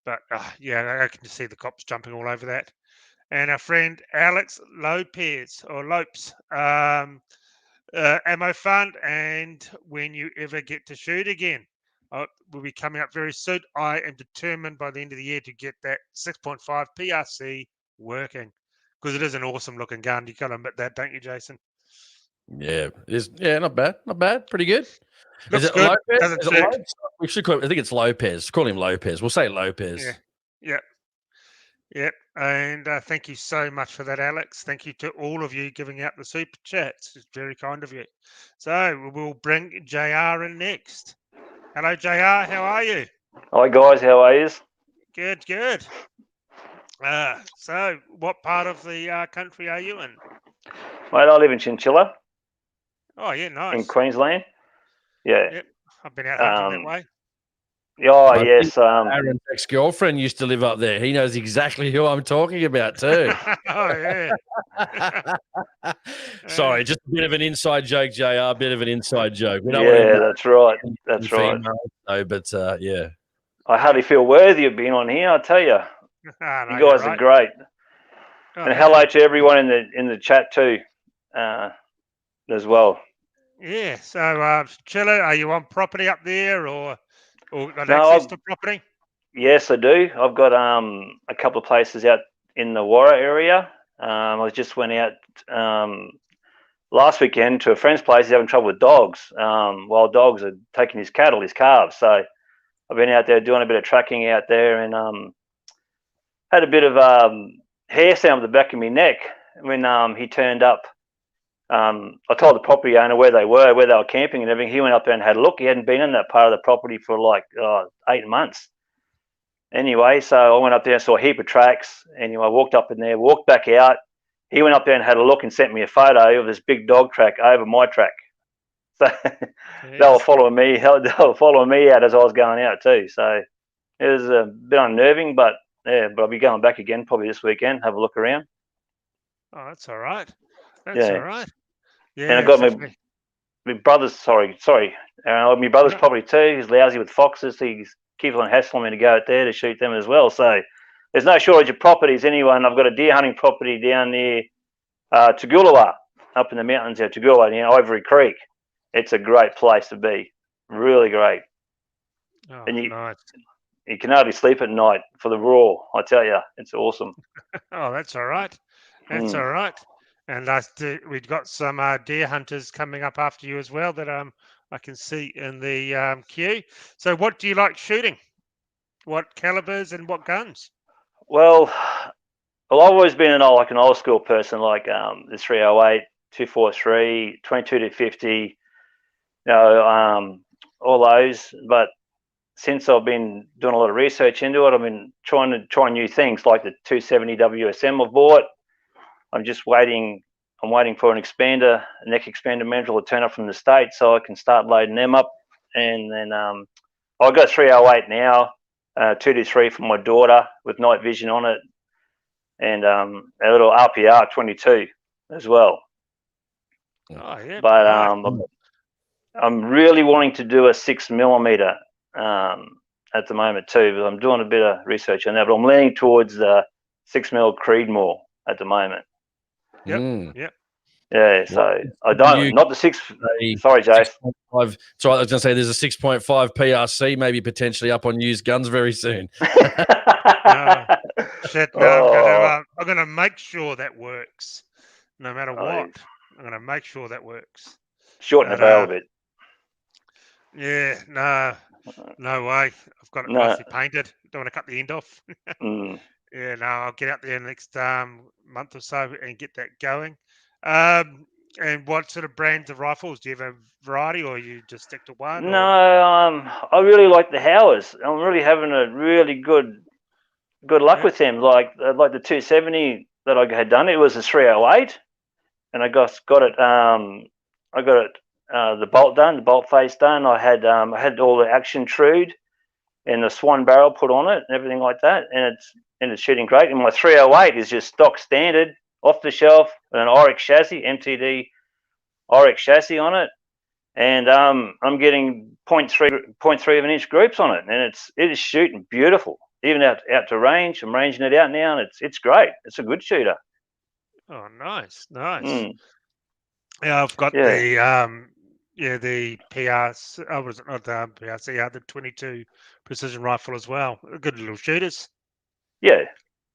But yeah, I can just see the cops jumping all over that. And our friend Alex Lopez or Lopes, ammo fund, and when you ever get to shoot again. Will be coming up very soon. I am determined by the end of the year to get that 6.5 PRC working, because it is an awesome looking gun. You got to admit that, don't you, Jason? Yeah, not bad, pretty good. Looks is it good. Lopez? Doesn't Is it shoot. Lopez? We should call it, I think it's Lopez. Call him Lopez. We'll say Lopez. Yep. And thank you so much for that, Alex. Thank you to all of you giving out the super chats. It's very kind of you. So we'll bring JR in next. Hello, JR. How are you? Hi guys, how are you? Good. So what part of the country are you in? Mate, I live in Chinchilla Oh, yeah, nice. in Queensland. Yeah. Yep, I've been out hunting that way. Oh, I yes. Aaron's ex-girlfriend used to live up there. He knows exactly who I'm talking about too. Oh, yeah. Sorry, just a bit of an inside joke, JR. Bit of an inside joke. We don't Yeah, that's right. That's right. No, but yeah. I hardly feel worthy of being on here, I tell you. No, You guys are great. Oh, And hello to everyone in the chat too, as well. Yeah, so Chiller, are you on property up there or got No, access to property? Yes, I do. I've got a couple of places out in the Warra area. I just went out last weekend to a friend's place. He's having trouble with dogs. Wild dogs are taking his cattle, his calves. So I've been out there doing a bit of tracking out there, and had a bit of hair down the back of my neck when he turned up. I told the property owner where they were camping and everything. He went up there and had a look. He hadn't been in that part of the property for like 8 months. Anyway, so I went up there and saw a heap of tracks. Anyway, I walked up in there, walked back out. He went up there and had a look and sent me a photo of this big dog track over my track. So they were following me. They were following me out as I was going out too. So it was a bit unnerving, but yeah. But I'll be going back again probably this weekend. Have a look around. Oh, that's all right. That's all right. Yeah, and I got my brother's. Sorry. My brother's property too. He's lousy with foxes. He's keeps on hassling me to go out there to shoot them as well. So there's no shortage of properties anyway. And I've got a deer hunting property down near Toogoolawah, up in the mountains there, Toogoolawah, near Ivory Creek. It's a great place to be. Really great. Oh, and nice. You can hardly sleep at night for the roar. I tell you, it's awesome. Oh, that's all right. That's all right. And we've got some deer hunters coming up after you as well that I can see in the queue. So what do you like shooting? What calibers and what guns? Well, I've always been an old school person, like the 308, 243, 22 to 50, all those. But since I've been doing a lot of research into it, I've been trying to try new things like the 270 WSM I've bought. I'm waiting for an expander, a neck expander mandrel to turn up from the States so I can start loading them up. And then I've got 308 now, 223 for my daughter with night vision on it, and a little RPR 22 as well. Oh, yeah. But I'm really wanting to do a 6mm at the moment too, but I'm doing a bit of research on that. But I'm leaning towards the 6mm Creedmoor at the moment. Yep. Yeah, so I don't, not the 6. Sorry, Jace. So I was going to say there's a 6.5 PRC maybe potentially up on used guns very soon. Shit, no, I'm going to make sure that works no matter what. I'm going to make sure that works. Shorten the veil a bit. Yeah, no way. I've got it nicely painted. Don't want to cut the end off. Yeah, no, I'll get out there next month or so and get that going. And what sort of brands of rifles? Do you have a variety, or you just stick to one? No, I really like the Howers. I'm really having a really good luck with them. Like the 270, that I had done. It was a 308, and I got it. The bolt done, the bolt face done. I had all the action trued and the swan barrel put on it and everything like that, and it's shooting great. And my 308 is just stock standard, off the shelf, with an Oryx chassis, MTD Oryx chassis on it, and I'm getting 0.3 of an inch groups on it, and it is shooting beautiful. Even out to range, I'm ranging it out now, and it's great. It's a good shooter. Oh, nice. Yeah, I've got the PRC. Oh, was it not the PRC? The 22 precision rifle as well. Good little shooters. Yeah,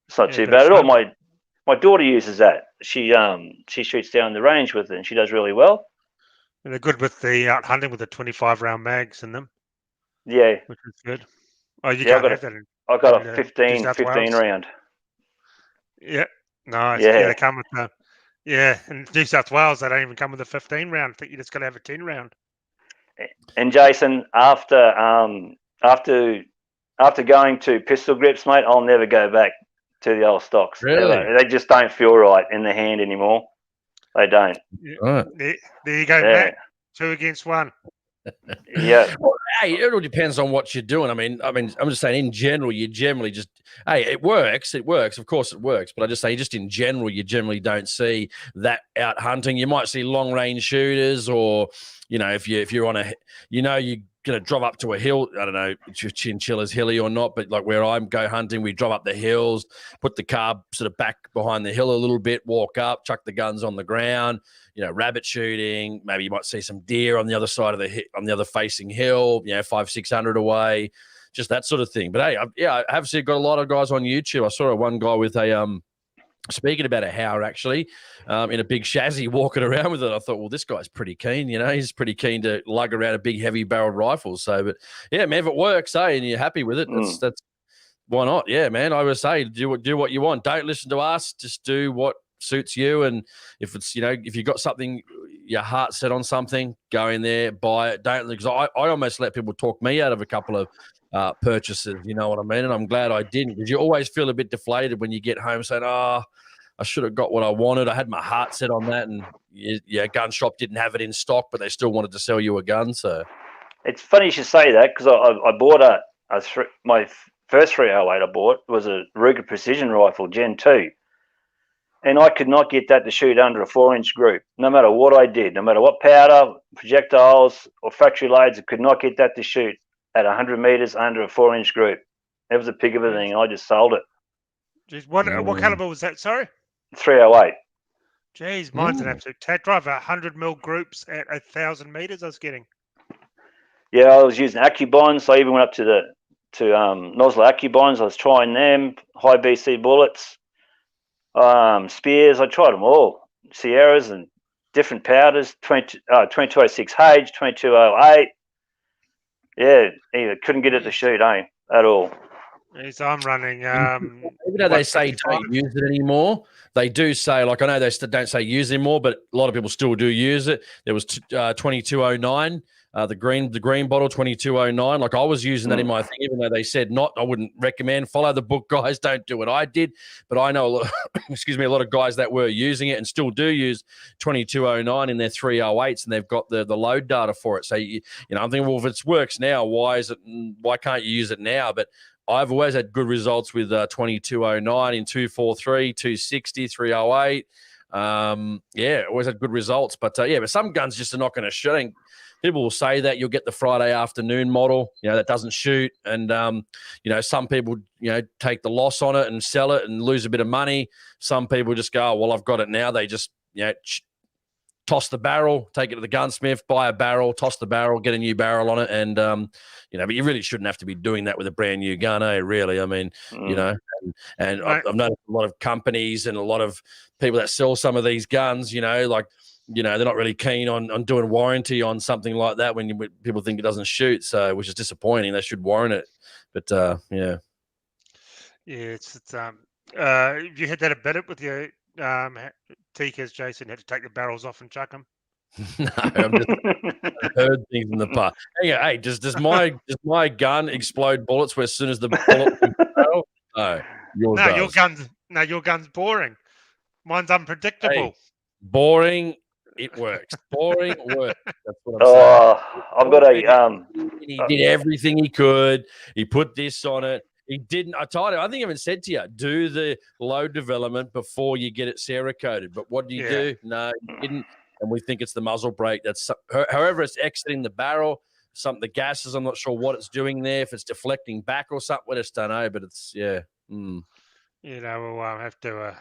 it's not too bad at all. My daughter uses that. She shoots down the range with it, and she does really well. And they're good with the out hunting with the 25 round mags in them. Yeah, which is good. Oh, you can't have that. I got a 15 round. Yeah, nice. Yeah. They come with the. Yeah, in New South Wales, they don't even come with a 15 round. I think you just got to have a 10 round. And Jason, after going to pistol grips, mate, I'll never go back to the old stocks. Really? They just don't feel right in the hand anymore. They don't. Yeah. Right. There you go, Matt. 2 against 1. Yeah. Well, hey, it all depends on what you're doing. I mean, I'm just saying in general, you generally just, hey, it works. Of course it works. But I just say just in general, you generally don't see that out hunting. You might see long range shooters, or, if you're on you're going to drop up to a hill. I don't know if your chinchilla's hilly or not, but like where I go hunting, we drop up the hills, put the car sort of back behind the hill a little bit, walk up, chuck the guns on the ground, rabbit shooting. Maybe you might see some deer on the other side of on the other facing hill, 500-600 away, just that sort of thing. But hey, I have seen got a lot of guys on YouTube. I saw one guy with a speaking about a Hauer, actually, in a big chassis walking around with it. I thought, well, this guy's pretty keen. He's pretty keen to lug around a big, heavy-barreled rifle. So, but yeah, man, if it works, and you're happy with it, that's why not? Yeah, man. I would say do what you want. Don't listen to us. Just do what suits you. And if it's if you got something, your heart set on something, go in there, buy it. Don't, because I almost let people talk me out of a couple of purchases, you know what I mean? And I'm glad I didn't, because you always feel a bit deflated when you get home saying, I should have got what I wanted. I had my heart set on that, and gun shop didn't have it in stock, but they still wanted to sell you a gun. So it's funny you should say that, because I bought my first 308 I bought was a Ruger Precision Rifle Gen 2, and I could not get that to shoot under a 4-inch group. No matter what I did, no matter what powder, projectiles, or factory loads, I could not get that to shoot at 100 meters under a 4-inch group. It was a pig of a thing. I just sold it. Jeez, what caliber was that? Sorry, 308. Jeez, mine's an absolute tat drive. 100 mil groups at 1,000 meters. I was getting. Yeah, I was using AccuBonds. I even went up to Nosler AccuBonds. I was trying them. High BC bullets, spears. I tried them all. Sierras and different powders. 2206 Hage, 2208. Yeah, either couldn't get it to shoot, at all. So I'm running. Even though they say don't use it anymore, they do say, like, I know they don't say use it anymore, but a lot of people still do use it. There was 2209, the green bottle, 2209. Like, I was using that in my thing, even though they said not. I wouldn't recommend. Follow the book, guys. Don't do what I did. But I know a lot, a lot of guys that were using it and still do use 2209 in their 308s, and they've got the load data for it. So I'm thinking, well, if it works now, why can't you use it now? But I've always had good results with 2209 in 243, 260, 308. Always had good results. But but some guns just are not going to shoot. People will say that you'll get the Friday afternoon model, that doesn't shoot. And, some people, take the loss on it and sell it and lose a bit of money. Some people just go, well, I've got it now. They just, toss the barrel, take it to the gunsmith, buy a barrel, toss the barrel, get a new barrel on it. And, but you really shouldn't have to be doing that with a brand new gun, really? I mean, and I've noticed a lot of companies and a lot of people that sell some of these guns, they're not really keen on doing warranty on something like that when people think it doesn't shoot. So, which is disappointing. They should warrant it. But, Yeah, it's you had that a bit with your TKs, Jason, had to take the barrels off and chuck them. No, I've heard things in the past. Hey, does my gun explode bullets as soon as the bullet barrel? No, yours does. Your gun's boring. Mine's unpredictable. Hey, boring. It works. Boring works. That's what I'm saying. I've got a He did everything he could. He put this on it. He didn't. I told him. I think I even said to you, do the load development before you get it Cerakoted. But what do you do? No, you didn't. And we think it's the muzzle brake. That's however it's exiting the barrel. The gases. I'm not sure what it's doing there. If it's deflecting back or something, we just don't know. But it's We'll have to.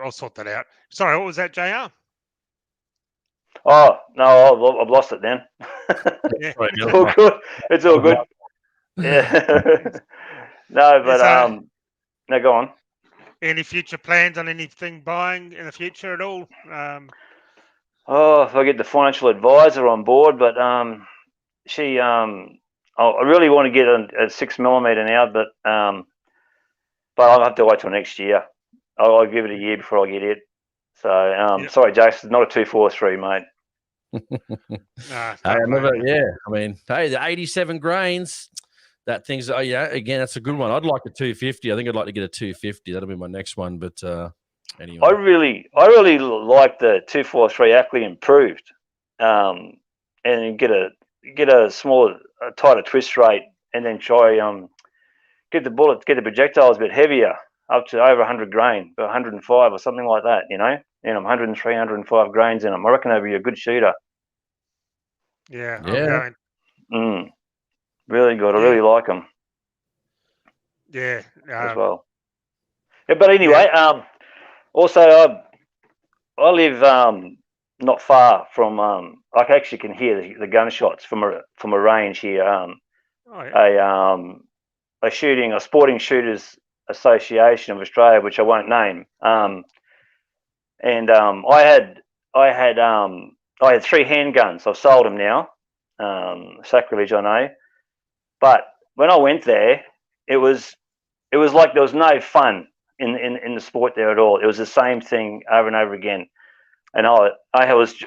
I'll sort that out. Sorry, what was that, JR? Oh no, I've lost it then. Yeah. It's all good. It's all good. Yeah. No, but no, go on. Any future plans on anything buying in the future at all? If I get the financial advisor on board, but she I really want to get a 6mm now, but I'll have to wait till next year. I'll give it a year before I get it. So sorry, Jason, not a 243, mate. I mean, hey, the 87 grains. That thing's again, that's a good one. I'd like a 250. I think I'd like to get a 250. That'll be my next one. But anyway, I really like the 243 Ackley improved, and get a smaller, tighter twist rate, and then try get the projectiles a bit heavier, up to over 100 grain, 105 or something like that. And I'm 103, 105 grains in them. I reckon they'd be a good shooter. Yeah. Really good. I really like them. Yeah. As well. Yeah, but anyway, also I live not far from. I actually can hear the gunshots from a range here. A Sporting Shooters Association of Australia, which I won't name. And I had 3 handguns. I've sold them now. Sacrilege, I know. But when I went there, it was like there was no fun in the sport there at all. It was the same thing over and over again. And I was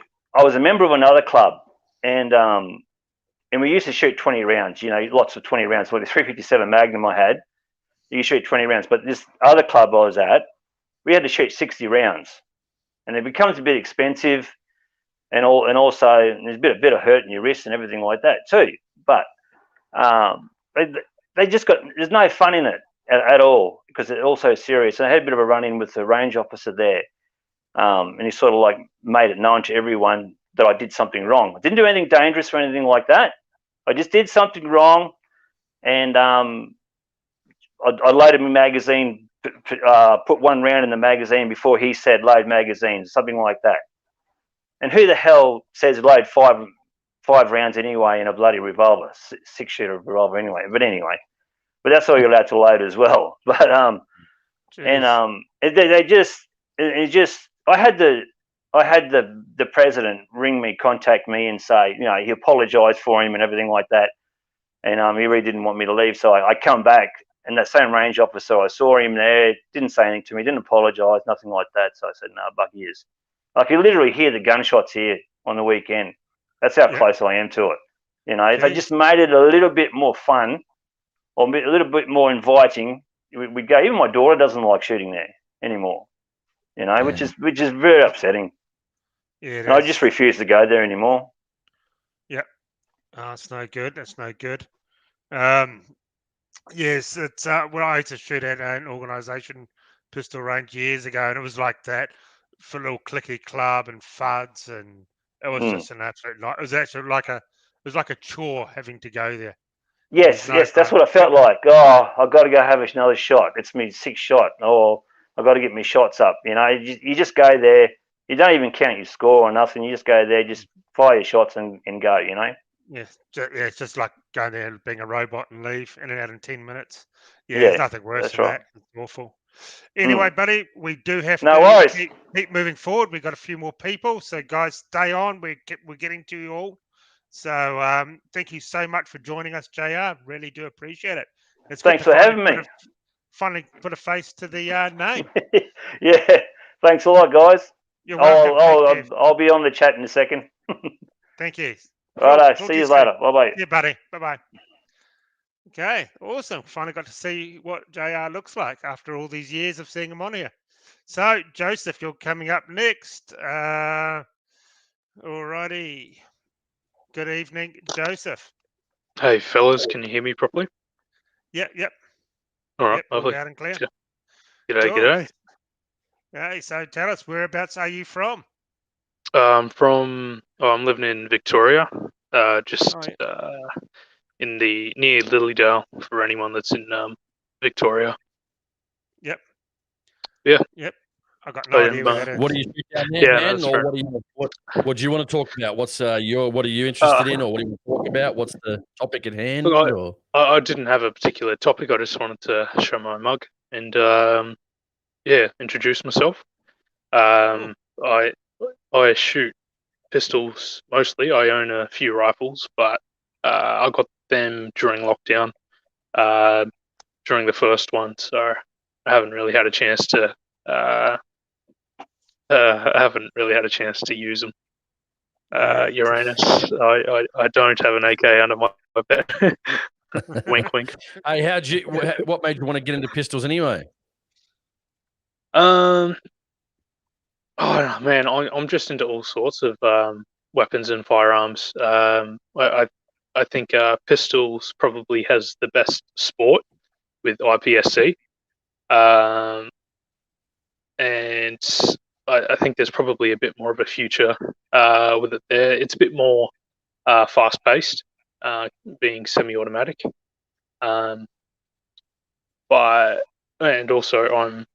a member of another club, and we used to shoot 20 rounds. Lots of 20 rounds. Well, the 357 Magnum I had, you shoot 20 rounds. But this other club I was at, we had to shoot 60 rounds, and it becomes a bit expensive, and also there's a bit of hurt in your wrist and everything like that too. But they just there's no fun in it at all, because it's also serious. And I had a bit of a run-in with the range officer there, and he sort of like made it known to everyone that I did something wrong. I didn't do anything dangerous or anything like that. I just did something wrong, and I loaded my magazine, put 1 round in the magazine before he said load magazines, something like that. And who the hell says load five rounds anyway in a bloody revolver, 6-shooter revolver anyway. But that's all you're allowed to load as well. But I had the president contact me and say, he apologized for him and everything like that. And he really didn't want me to leave. So I come back, and that same range officer, I saw him there, didn't say anything to me, didn't apologize, nothing like that. So I said, no, buck he is. I could literally hear the gunshots here on the weekend. That's how close I am to it. If they just made it a little bit more fun or a little bit more inviting, we'd go. Even my daughter doesn't like shooting there anymore, which is very upsetting. Yeah, and I just refuse to go there anymore. Yeah, that's no good. That's no good. Yes, it's when I used to shoot at an organisation, pistol range, years ago, and it was like that for a little clicky club and fuds, and it was just an absolute night. It was actually like a chore having to go there. Yes, that's what I felt like. Oh, I've got to go have another shot. It's me 6th shot. Oh, I've got to get my shots up. You just go there. You don't even count your score or nothing. You just go there, just fire your shots and go. Yeah, it's just like going there and being a robot and leave in and out in 10 minutes. Yeah, there's nothing worse than that. It's awful. Anyway, buddy, we do have to keep moving forward. We've got a few more people. So, guys, stay on. We're getting to you all. So, thank you so much for joining us, JR. Really do appreciate it. Thanks for having me. Finally put a face to the name. Yeah, thanks a lot, guys. You're welcome. I'll be on the chat in a second. Thank you. Righto, see you later. Bye-bye. Yeah, buddy. Bye-bye. Okay, awesome. Finally got to see what JR looks like after all these years of seeing him on here. So, Joseph, you're coming up next. Alrighty. Good evening, Joseph. Hey, fellas, can you hear me properly? Yep. All right, Yep, all lovely. loud and clear. Yeah. G'day, Cool. g'day. Hey, so tell us, whereabouts are you from? I'm living in Victoria, just Oh, in the near Lilydale for anyone that's in Victoria. Yep. Yeah. Yep. I've got no I idea am, where that is. What do you shoot down there, Yeah, no, man? that's Or fair. what do you want to talk about? What are you interested in, or what do you want to talk about? What's the topic at hand? Look, Or I didn't have a particular topic. I just wanted to show my mug and introduce myself. I shoot pistols mostly. I own a few rifles, but I got them during lockdown, during the first one, so I haven't really had a chance to use them. Yeah, Uranus, I don't have an AK under my bed. Wink, wink. hey, what made you want to get into pistols anyway? Oh man, I'm just into all sorts of weapons and firearms. I think pistols probably has the best sport with IPSC, and I think there's probably a bit more of a future with it there. It's a bit more fast paced, being semi-automatic, and also I'm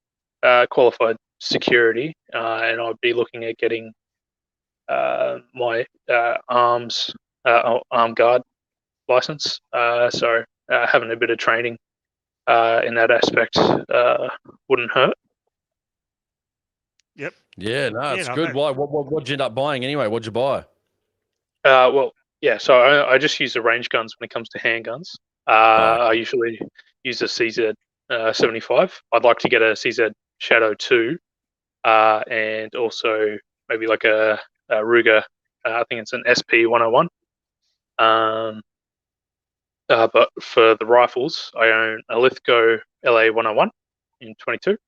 qualified security, and I'd be looking at getting my armed guard license. So having a bit of training in that aspect wouldn't hurt. Yep. Yeah, no, it's no, good. that- Why? What'd you end up buying anyway? What'd you buy? So I just use the range guns when it comes to handguns. I usually use a CZ 75. I'd like to get a CZ Shadow 2, and also maybe like a Ruger. I think it's an SP 101. But for the rifles, I own a Lithgow LA 101 in 22.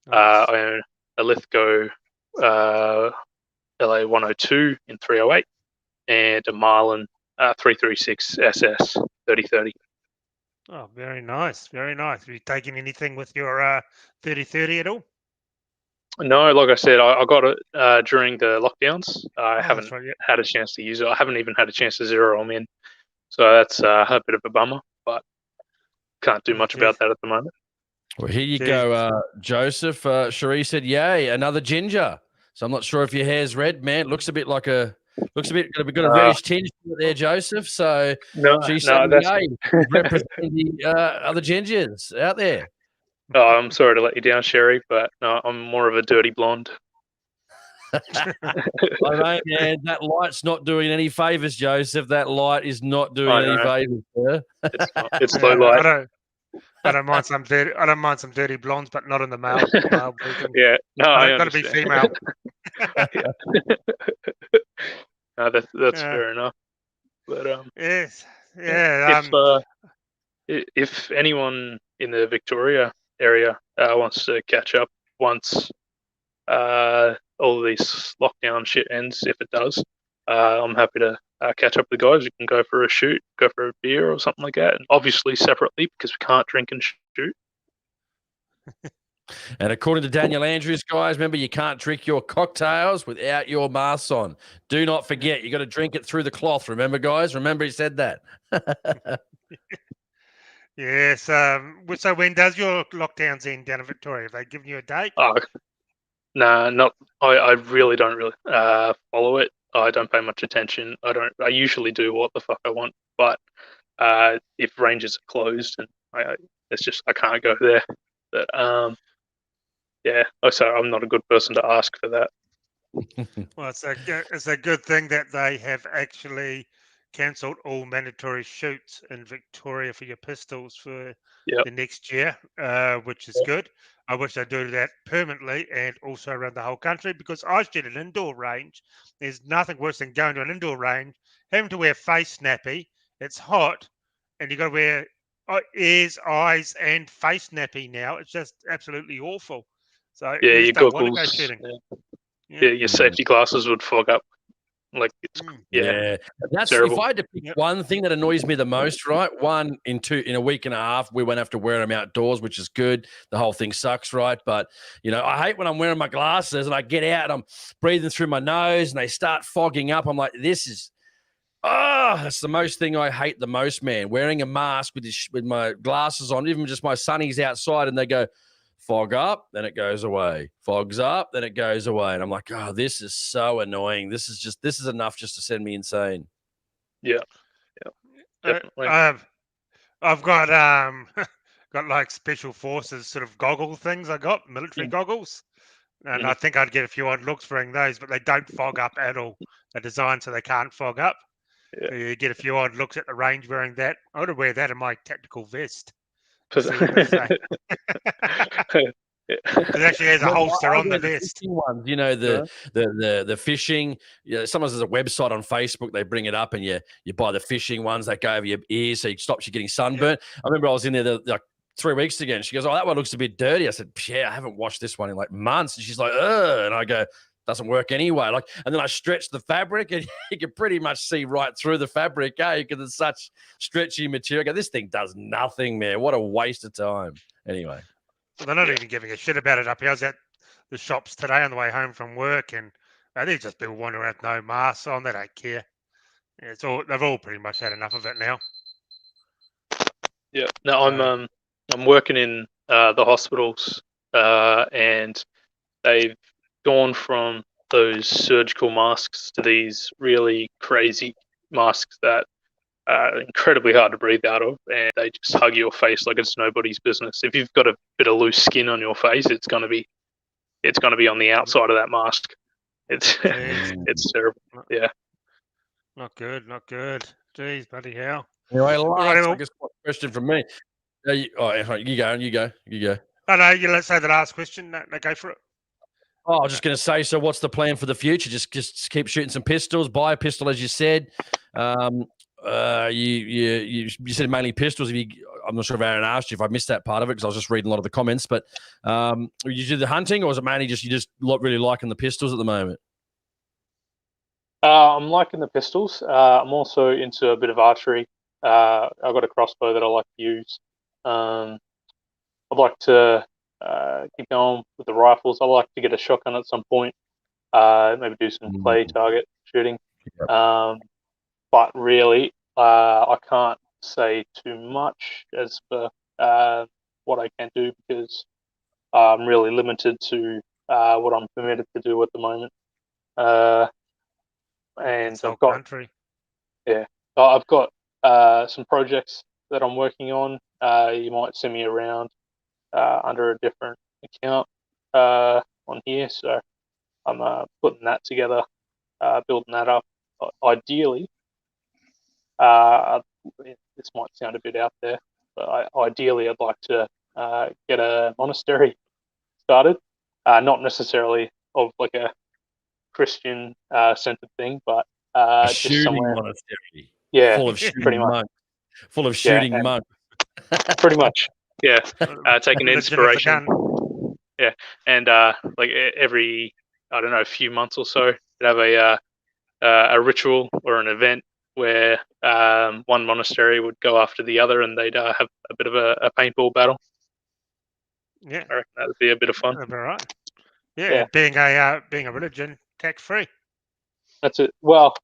nice. I own a Lithgow LA 102 in 308, and a Marlin 336 SS 3030. Oh, very nice. Very nice. Have you taken anything with your 3030 at all? No, like I said, I got it during the lockdowns. I That's haven't right, yeah. had a chance to use it. I haven't even had a chance to zero them in. So that's a bit of a bummer, but can't do much about that at the moment. Well, here you Jeez. go, Joseph. Sheree said, "Yay, another ginger." So I'm not sure if your hair's red, man. It looks a bit got a reddish tinge to it there, Joseph. So she's saying, "Yay, representing the other gingers out there." Oh, I'm sorry to let you down, Sheree, but no, I'm more of a dirty blonde. I know, man. That light's not doing any favors, Joseph. That light is not doing any favors, sir. It's low light. I don't mind some dirty blondes, but not in the male version. Yeah, no, I got to be understand. female. No, that's fair enough. But Yes, yeah. If anyone in the Victoria area wants to catch up once all of this lockdown shit ends, if it does, I'm happy to catch up with the guys. We can go for a shoot, go for a beer or something like that, and obviously separately because we can't drink and shoot. And according to Daniel Andrews, guys, remember you can't drink your cocktails without your masks on. Do not forget, you got to drink it through the cloth. Remember, guys? Remember he said that. Yes. So when does your lockdowns end down in Victoria? Have they given you a date? Oh, no, not. I really don't follow it. I don't pay much attention. I usually do what the fuck I want, but if ranges are closed and I can't go there. But so I'm not a good person to ask for that. Well, it's a good thing that they have actually cancelled all mandatory shoots in Victoria for your pistols for the next year, which is good. I wish they'd do that permanently and also around the whole country, because I shoot an indoor range. There's nothing worse than going to an indoor range, having to wear face nappy. It's hot, and you got to wear ears, eyes, and face nappy now. It's just absolutely awful. So Yeah, you your just don't want to go goggles. shooting. Yeah, your safety glasses would fog up. Like it's Yeah. That's terrible. if I had to pick one thing that annoys me the most, right? One in a week and a half, we won't have to wear them outdoors, which is good. The whole thing sucks, right? But I hate when I'm wearing my glasses and I get out and I'm breathing through my nose and they start fogging up. I'm like, that's the most thing I hate the most, man. Wearing a mask with my glasses on, even just my sunnies outside, and they go, fog up, then it goes away. Fogs up, then it goes away. And I'm like, oh, this is so annoying. This is enough just to send me insane. Yeah. Definitely. I've got got like special forces sort of goggle things. I got military goggles, and I think I'd get a few odd looks wearing those, but they don't fog up at all. They're designed so they can't fog up. Yeah. So you get a few odd looks at the range wearing that. I would wear that in my tactical vest. See what they say. It actually has a holster on the vest. Fishing ones, the fishing. Sometimes there's a website on Facebook. They bring it up, and you buy the fishing ones that go over your ears, so it stops you getting sunburnt. I remember I was in there like 3 weeks ago, and she goes, "Oh, that one looks a bit dirty." I said, "Yeah, I haven't washed this one in like months." And she's like, "Ugh," and I go, "Doesn't work anyway." And then I stretch the fabric, and you can pretty much see right through the fabric, because it's such stretchy material. I go, this thing does nothing, man. What a waste of time. Anyway. They're not even giving a shit about it up here. I was at the shops today on the way home from work, and they're just people wandering around with no masks on. They don't care. They've all pretty much had enough of it now. Yeah. No, I'm working in the hospitals, and they've gone from those surgical masks to these really crazy masks that are incredibly hard to breathe out of, and they just hug your face like it's nobody's business. If you've got a bit of loose skin on your face, it's gonna be on the outside of that mask. It's it's terrible. Yeah. Not good. Jeez, bloody hell. Anyway, I guess one question from me. You go. Oh no, let's say the last question. No, go for it. Oh, I was just going to say, so what's the plan for the future? Just keep shooting some pistols, buy a pistol, as you said. You said mainly pistols. I'm not sure if Aaron asked you if I missed that part of it because I was just reading a lot of the comments. But you do the hunting, or is it mainly you just really liking the pistols at the moment? I'm liking the pistols. I'm also into a bit of archery. I've got a crossbow that I like to use. I'd like to keep going with the rifles. I like to get a shotgun at some point. Maybe do some play target shooting. Yep. But really, I can't say too much as for what I can do because I'm really limited to what I'm permitted to do at the moment. And I've got country. Yeah, I've got some projects that I'm working on. You might see me around under a different account on here, so I'm putting that together, building that up. Ideally, this might sound a bit out there, but ideally I'd like to get a monastery started. Not necessarily of like a Christian centered thing, but a just shooting somewhere. Monastery. Yeah, full of shooting pretty much. monks. Full of shooting monks. Pretty much. Yeah. Taking inspiration. Yeah. And like every, I don't know, few months or so, they'd have a ritual or an event where one monastery would go after the other and they'd have a bit of a paintball battle. Yeah. I reckon that would be a bit of fun. That'd be right. Yeah. Being a religion, tax-free. That's it. Well,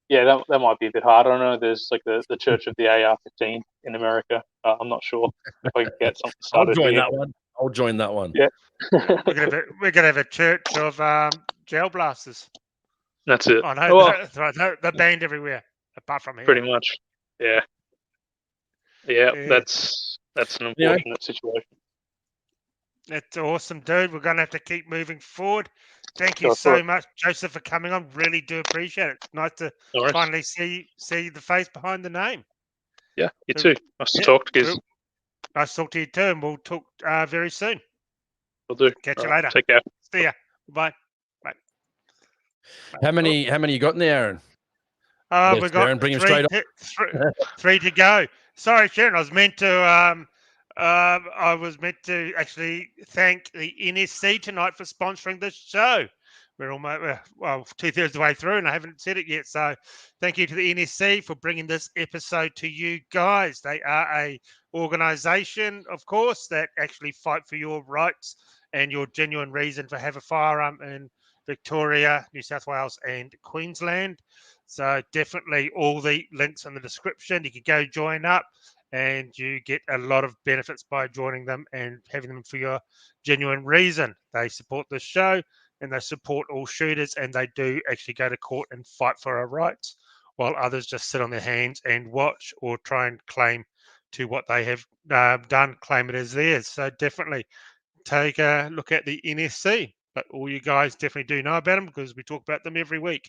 yeah, that might be a bit hard. I don't know. There's like the Church of the AR-15 in America. I'm not sure if I can get something started. I'll join that one. Yeah. we're gonna have a church of jail blasters. That's it. Oh no, they're banned everywhere apart from here. Pretty much. Yeah. Yeah. That's an unfortunate situation. That's awesome, dude. We're gonna have to keep moving forward. Thank you so much, Joseph, for coming on. Really do appreciate it. Nice to finally see the face behind the name. Yeah, you too. Nice to talk to you. Nice to talk to you too, and we'll talk very soon. Will do. Catch you later. Take care. See ya. Bye. How many you got in there, Aaron? We've got Aaron, bring him straight three to go. Sorry, Sharon. I was meant to I was meant to actually thank the NSC tonight for sponsoring this show. We're almost, well, 2/3 of the way through, and I haven't said it yet. So thank you to the NSC for bringing this episode to you guys. They are a organisation, of course, that actually fight for your rights and your genuine reason to have a firearm in Victoria, New South Wales, and Queensland. So definitely all the links in the description. You can go join up, and you get a lot of benefits by joining them and having them for your genuine reason. They support this show and they support all shooters, and they do actually go to court and fight for our rights, while others just sit on their hands and watch or try and claim to what they have done, claim it as theirs. So definitely take a look at the NSC. But all you guys definitely do know about them because we talk about them every week.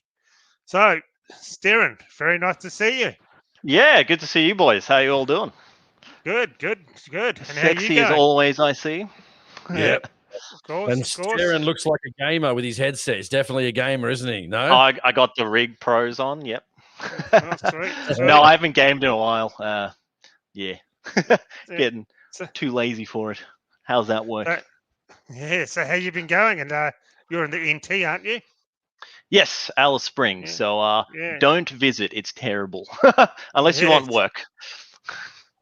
So, Darren, very nice to see you. Yeah, good to see you boys. How you all doing? Good. And how you Sexy as going? always, I see. Yeah. Of course. And Darren looks like a gamer with his headset. He's definitely a gamer, isn't he? No? I got the Rig Pros on, yep. Oh, sweet. No, I haven't gamed in a while. Yeah. Yeah. Getting too lazy for it. How's that work? Yeah, so how you been going? And you're in the NT, aren't you? Yes, Alice Springs. Yeah. So Yeah. don't visit. It's terrible. Unless you Yeah. want work.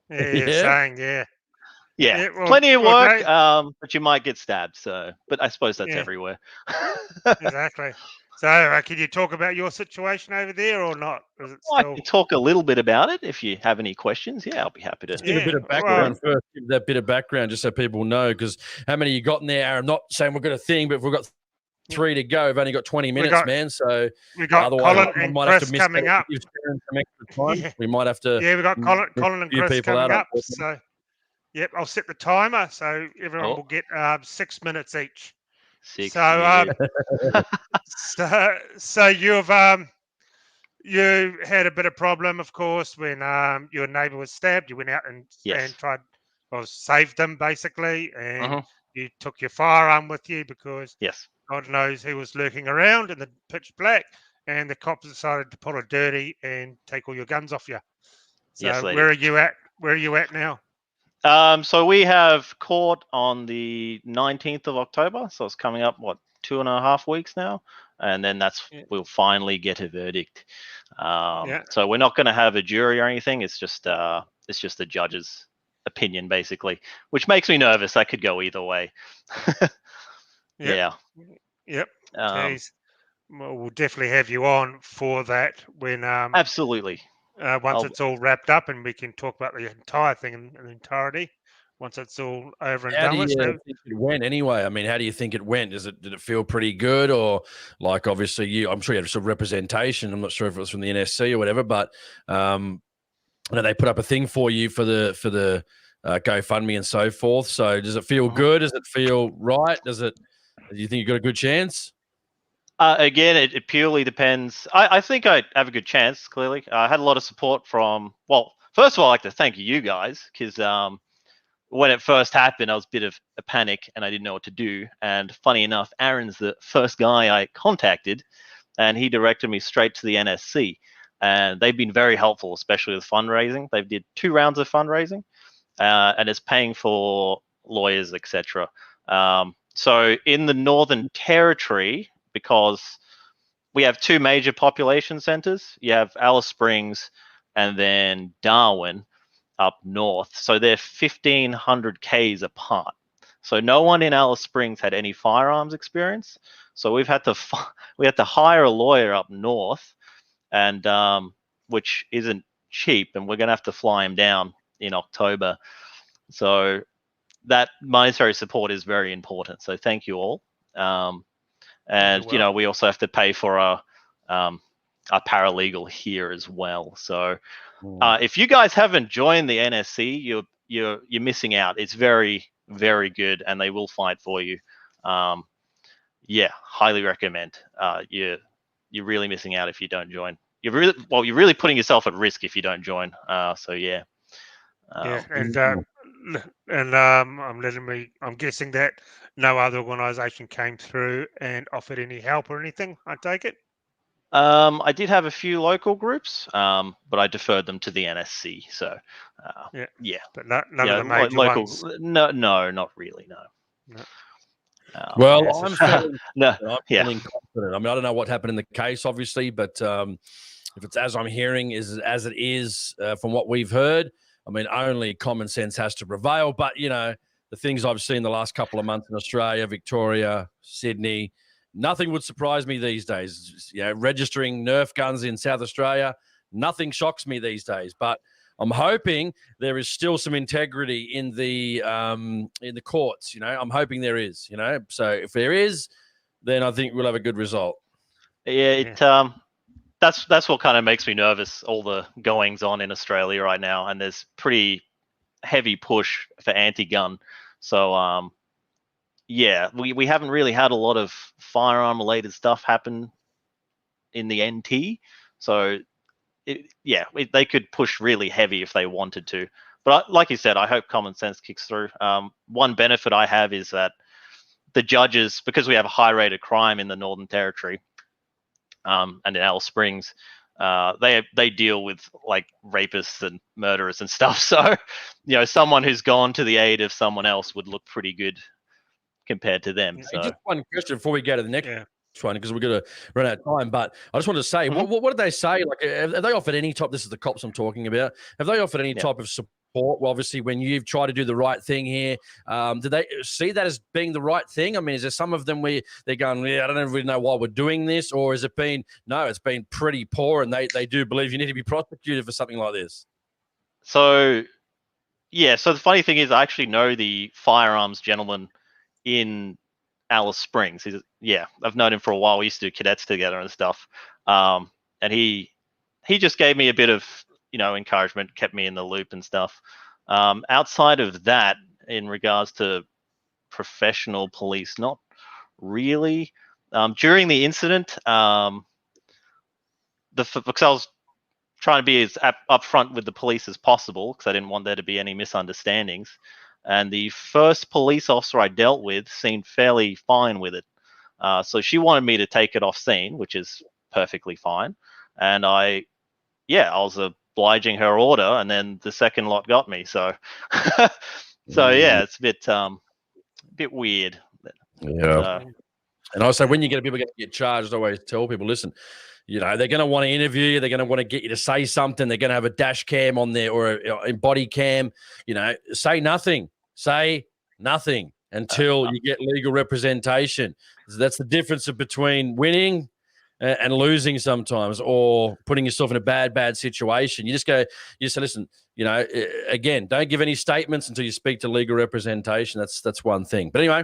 Yeah, Yeah. saying, yeah. Yeah, Yeah, well- plenty of well, work, great. but you might get stabbed. So, but I suppose that's Yeah. everywhere. Exactly. So can you talk about your situation over there or not? Is it I still... can talk a little bit about it if you have any questions. Yeah, I'll be happy to. Give a bit of Yeah, background first. Give that bit of background just so people know, because how many you got in there? I'm not saying we've got a thing, but if we've got 3 to go, we've only got 20 minutes, man. So we got otherwise, Colin I and might have to Chris miss coming that. up. Give Darren some extra time. Yeah. We might have to. Yeah, we got Colin and few Chris people coming out, up. So, yep, I'll set the timer so everyone Oh. will get 6 minutes each. 6 So, yeah. so you've you had a bit of problem, of course, when your neighbour was stabbed. You went out and Yes. tried, well, saved them basically, and Mhm. you took your firearm with you because Yes. God knows who was lurking around in the pitch black, and the cops decided to pull a dirty and take all your guns off you. So Yes, they where are you at? Where are you at now? So we have court on the 19th of October. So it's coming up, 2.5 weeks now, and then we'll finally get a verdict. So we're not going to have a jury or anything. It's just the judge's opinion, basically, which makes me nervous. That could go either way. Yep. Yeah. Yep. Um, Well, we'll definitely have you on for that when absolutely. once it's all wrapped up, and we can talk about the entire thing in entirety once it's all over and How done do with. you So, think it went anyway? I mean, how do you think it went? Did it feel pretty good, or like obviously I'm sure you had some representation. I'm not sure if it was from the NSC or whatever, but I know they put up a thing for you for the GoFundMe and so forth. So does it feel good? Does it feel right? Do you think you got a good chance? Again, it purely depends. I think I have a good chance, clearly. I had a lot of support from, first of all, I'd like to thank you guys, because when it first happened, I was a bit of a panic and I didn't know what to do. And funny enough, Aaron's the first guy I contacted, and he directed me straight to the NSC. And they've been very helpful, especially with fundraising. They did 2 rounds of fundraising, and it's paying for lawyers, etc. So in the Northern Territory, because we have 2 major population centers, you have Alice Springs and then Darwin up north. So they're 1,500 Ks apart. So no one in Alice Springs had any firearms experience. So we had to hire a lawyer up north, and which isn't cheap, and we're going to have to fly him down in October. So that monetary support is very important. So thank you all. And we also have to pay for our paralegal here as well. So if you guys haven't joined the NSC, you're missing out. It's very, very good, and they will fight for you. Highly recommend. You're really missing out if you don't join. You're really putting yourself at risk if you don't join. I'm guessing that no other organisation came through and offered any help or anything. I take it. I did have a few local groups, but I deferred them to the NSC. So, yeah. But none of the like major local. ones. No, not really. No. No. Well, Yeah, it's a I'm shame. feeling confident. I mean, I don't know what happened in the case, obviously, but if it's as I'm hearing, is as it is from what we've heard, I mean, only common sense has to prevail. But, you know, the things I've seen the last couple of months in Australia, Victoria, Sydney, nothing would surprise me these days. You know, registering Nerf guns in South Australia, nothing shocks me these days. But I'm hoping there is still some integrity in the courts. You know, I'm hoping there is. You know, so if there is, then I think we'll have a good result. Yeah, that's what kind of makes me nervous. All the goings on in Australia right now, and there's pretty heavy push for anti-gun. So yeah, we haven't really had a lot of firearm related stuff happen in the NT. So they could push really heavy if they wanted to. But like you said, I hope common sense kicks through. One benefit I have is that the judges, because we have a high rate of crime in the Northern Territory and in Alice Springs, they deal with like rapists and murderers and stuff. So, you know, someone who's gone to the aid of someone else would look pretty good compared to them. Yeah, so just one question before we go to the next one, because we're going to run out of time. But I just wanted to say, what did they say? Like, have they offered any type? This is the cops I'm talking about. Have they offered any type of support? Well, obviously, when you've tried to do the right thing here, do they see that as being the right thing? I mean, is there some of them where they're going, I don't really know why we're doing this, or has it been it's been pretty poor, and they do believe you need to be prosecuted for something like this? So, yeah. So the funny thing is, I actually know the firearms gentleman in Alice Springs. I've known him for a while. We used to do cadets together and stuff. And he just gave me a bit of, you know, encouragement, kept me in the loop and stuff. Outside of that, in regards to professional police, not really. During the incident, because I was trying to be as upfront with the police as possible, because I didn't want there to be any misunderstandings. And the first police officer I dealt with seemed fairly fine with it. So she wanted me to take it off scene, which is perfectly fine. And I was obliging her order, and then the second lot got me. So, it's a bit weird. Yeah. And also, when you get people get charged, I always tell people, listen, you know, they're going to want to interview you. They're going to want to get you to say something. They're going to have a dash cam on there or a body cam. You know, say nothing. Say nothing until you get legal representation. That's the difference between winning and losing sometimes, or putting yourself in a bad situation. You say, listen, you know, again, don't give any statements until you speak to legal representation. That's one thing. But anyway,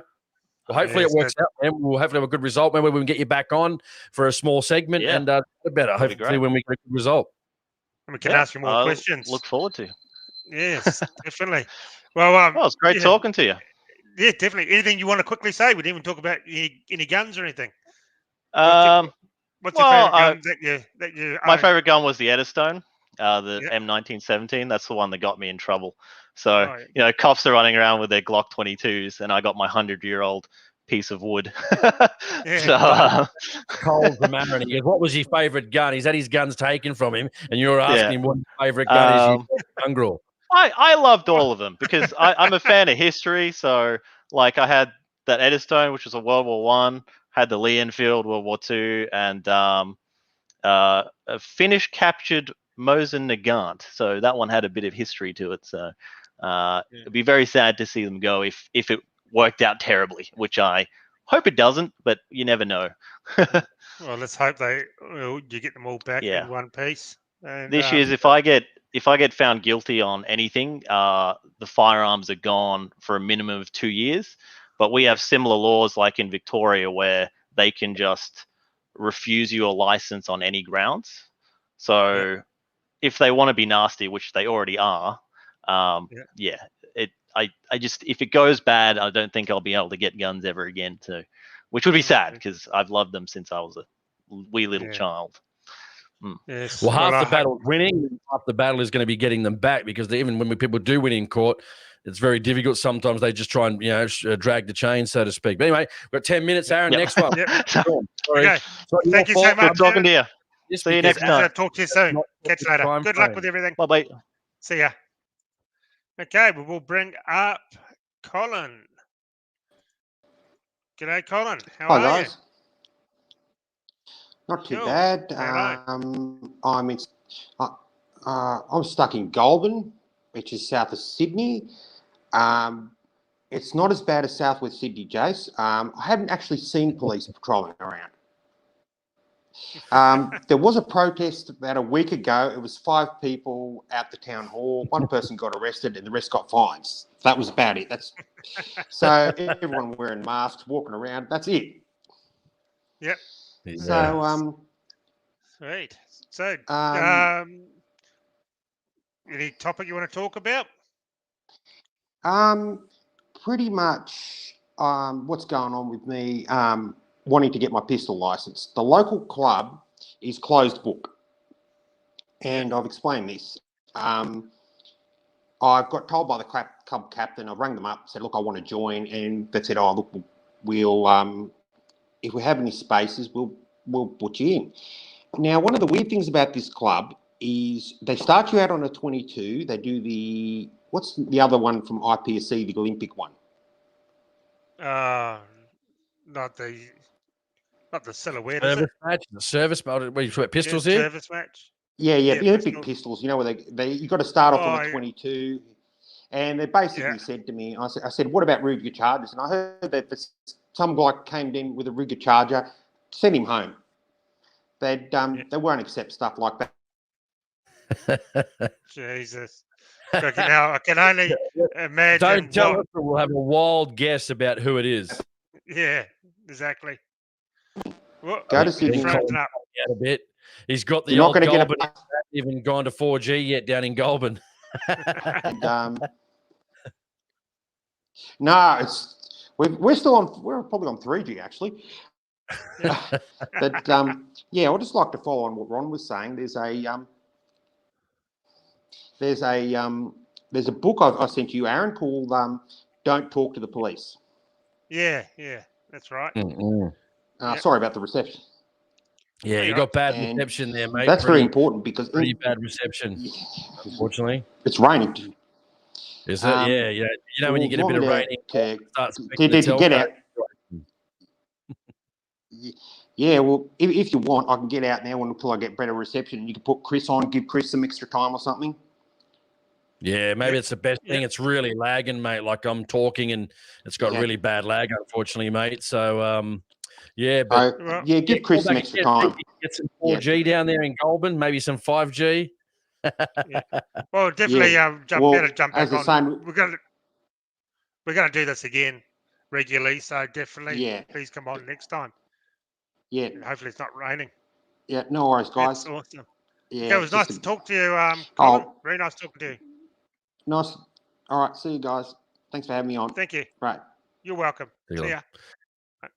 well, hopefully it works out, and we'll hopefully have a good result. Maybe we can get you back on for a small segment and better. Hopefully when we get a good result. And we can ask you more questions. Look forward to. Yes, definitely. Well, it's great talking to you. Yeah, definitely. Anything you want to quickly say? We didn't even talk about any guns or anything. What's your favorite gun that you my own? favorite gun was the Eddystone, the M1917. That's the one that got me in trouble. So, you know, cops are running around with their Glock 22s, and I got my 100-year-old piece of wood. So, Cole's the man, and he goes, what was your favorite gun? He's had his guns taken from him, and you're asking him what his favorite gun is. Mongrel. I loved all of them because I'm a fan of history. So, like, I had that Eddystone, which was a World War I, had the Lee Enfield, World War II, and a Finnish captured Mosin Nagant. So that one had a bit of history to it. So it'd be very sad to see them go if it worked out terribly, which I hope it doesn't, but you never know. Well, let's hope you get them all back in one piece. And, the issue is if I get found guilty on anything, the firearms are gone for a minimum of 2 years. But we have similar laws like in Victoria where they can just refuse you a license on any grounds. So if they want to be nasty, which they already are, I just, if it goes bad, I don't think I'll be able to get guns ever again too, which would be sad because I've loved them since I was a wee little child. Yes. Well, half the battle is winning, half the battle is going to be getting them back, because even when people do win in court, it's very difficult. Sometimes they just try and drag the chain, so to speak. But anyway, we've got 10 minutes, Aaron. Next one. Okay. Thank you so much. Good talking to you. this See you because next time. So talk to you soon. not Catch you the later. time Good luck frame. with everything. Bye bye. See ya. Okay, we will bring up Colin. G'day, Colin. How Hi are guys. Not too Cool. bad. I'm stuck in Goulburn, which is south of Sydney. It's not as bad as southwest Sydney, Jace. I haven't actually seen police patrolling around. There was a protest about a week ago. It was 5 people at the town hall. 1 person got arrested and the rest got fines. That was about it. So everyone wearing masks, walking around. That's it. Yep. So Sweet. So, any topic you want to talk about? pretty much what's going on with me wanting to get my pistol license. The local club is closed book, and I've explained this. I've got told by the club captain. I've rang them up, said, look, I want to join, and they said, oh, look, we'll if we have any spaces, we'll put you in. Now, one of the weird things about this club is they start you out on a 22. They do what's the other one from IPSC, the Olympic one? Not the silhouette, is Service it? match, the service, where you put pistols Yeah, in. service match. Yeah, Yeah, the Olympic pistols. pistols. You know where you got to start off on Oh, a yeah. 22, and they basically said to me, I said, what about Ruger chargers? And I heard that some guy came in with a Ruger charger, sent him home. They won't accept stuff like that. Jesus. I can only imagine. Don't tell us, or we'll have a wild guess about who it is. Yeah, exactly. Well, Go to Sydney. frozen up. Out a bit. He's got the You're not old going to get Goulburn. Even gone to 4G yet down in Goulburn. No, we're still on. We're probably on 3G actually. But yeah, I'd just like to follow on what Ron was saying. There's a book I sent you, Aaron, called "Don't Talk to the Police." Yeah, that's right. Sorry about the reception. Yeah, you got bad reception there, mate. That's very important because pretty bad reception, unfortunately. It's raining. Is it? Yeah. You know when you get a bit of raining, to get out. Yeah, well, if you want, I can get out now until I get better reception. You can put Chris on, give Chris some extra time or something. Yeah, maybe it's the best thing. It's really lagging, mate. Like I'm talking and it's got really bad lag, unfortunately, mate. So, give Chris some extra time. Get some 4G down there in Goulburn, maybe some 5G. Well, definitely better jump back on. Saying, we're gonna do this again regularly, so definitely please come on next time. Yeah. And hopefully it's not raining. Yeah, no worries, guys. That's awesome. Yeah, it was nice to talk to you, Colin. Very nice talking to you. Nice. All right, see you guys. Thanks for having me on. Thank you. Right. You're welcome. See ya.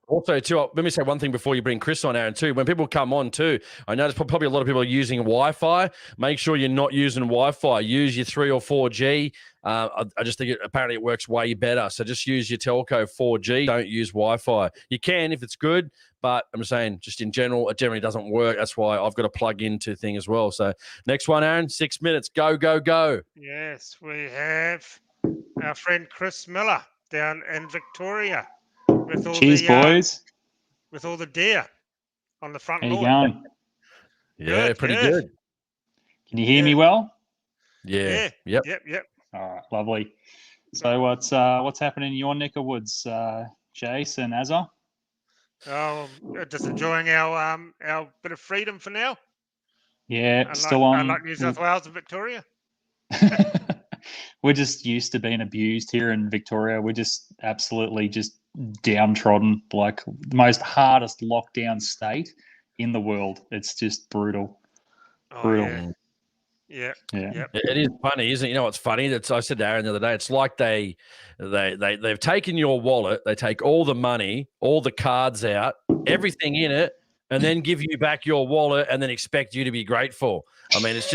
Also, too, let me say one thing before you bring Chris on, Aaron, too. When people come on, too, I notice probably a lot of people are using Wi-Fi. Make sure you're not using Wi-Fi. Use your 3 or 4G. I just think apparently it works way better. So just use your telco 4G. Don't use Wi-Fi. You can if it's good, but I'm saying just in general, it generally doesn't work. That's why I've got to plug into thing as well. So next one, Aaron, 6 minutes. Go, go, go. Yes, we have our friend Chris Miller down in Victoria. With all boys. With all the deer on the front lawn. How you going? Yeah, pretty good. Can you hear me well? Yeah. Yep. All right, lovely. So what's happening in your neck of woods, Jace and Azza? Oh, just enjoying our bit of freedom for now. Yeah, still on. Unlike New South Wales and Victoria. We're just used to being abused here in Victoria. We're just absolutely just downtrodden, like the most hardest lockdown state in the world. It's just brutal. Brutal. Yeah. It is funny, isn't it? You know what's funny? I said to Aaron the other day, it's like they've taken your wallet, they take all the money, all the cards out, everything in it, and then give you back your wallet and then expect you to be grateful. I mean, it's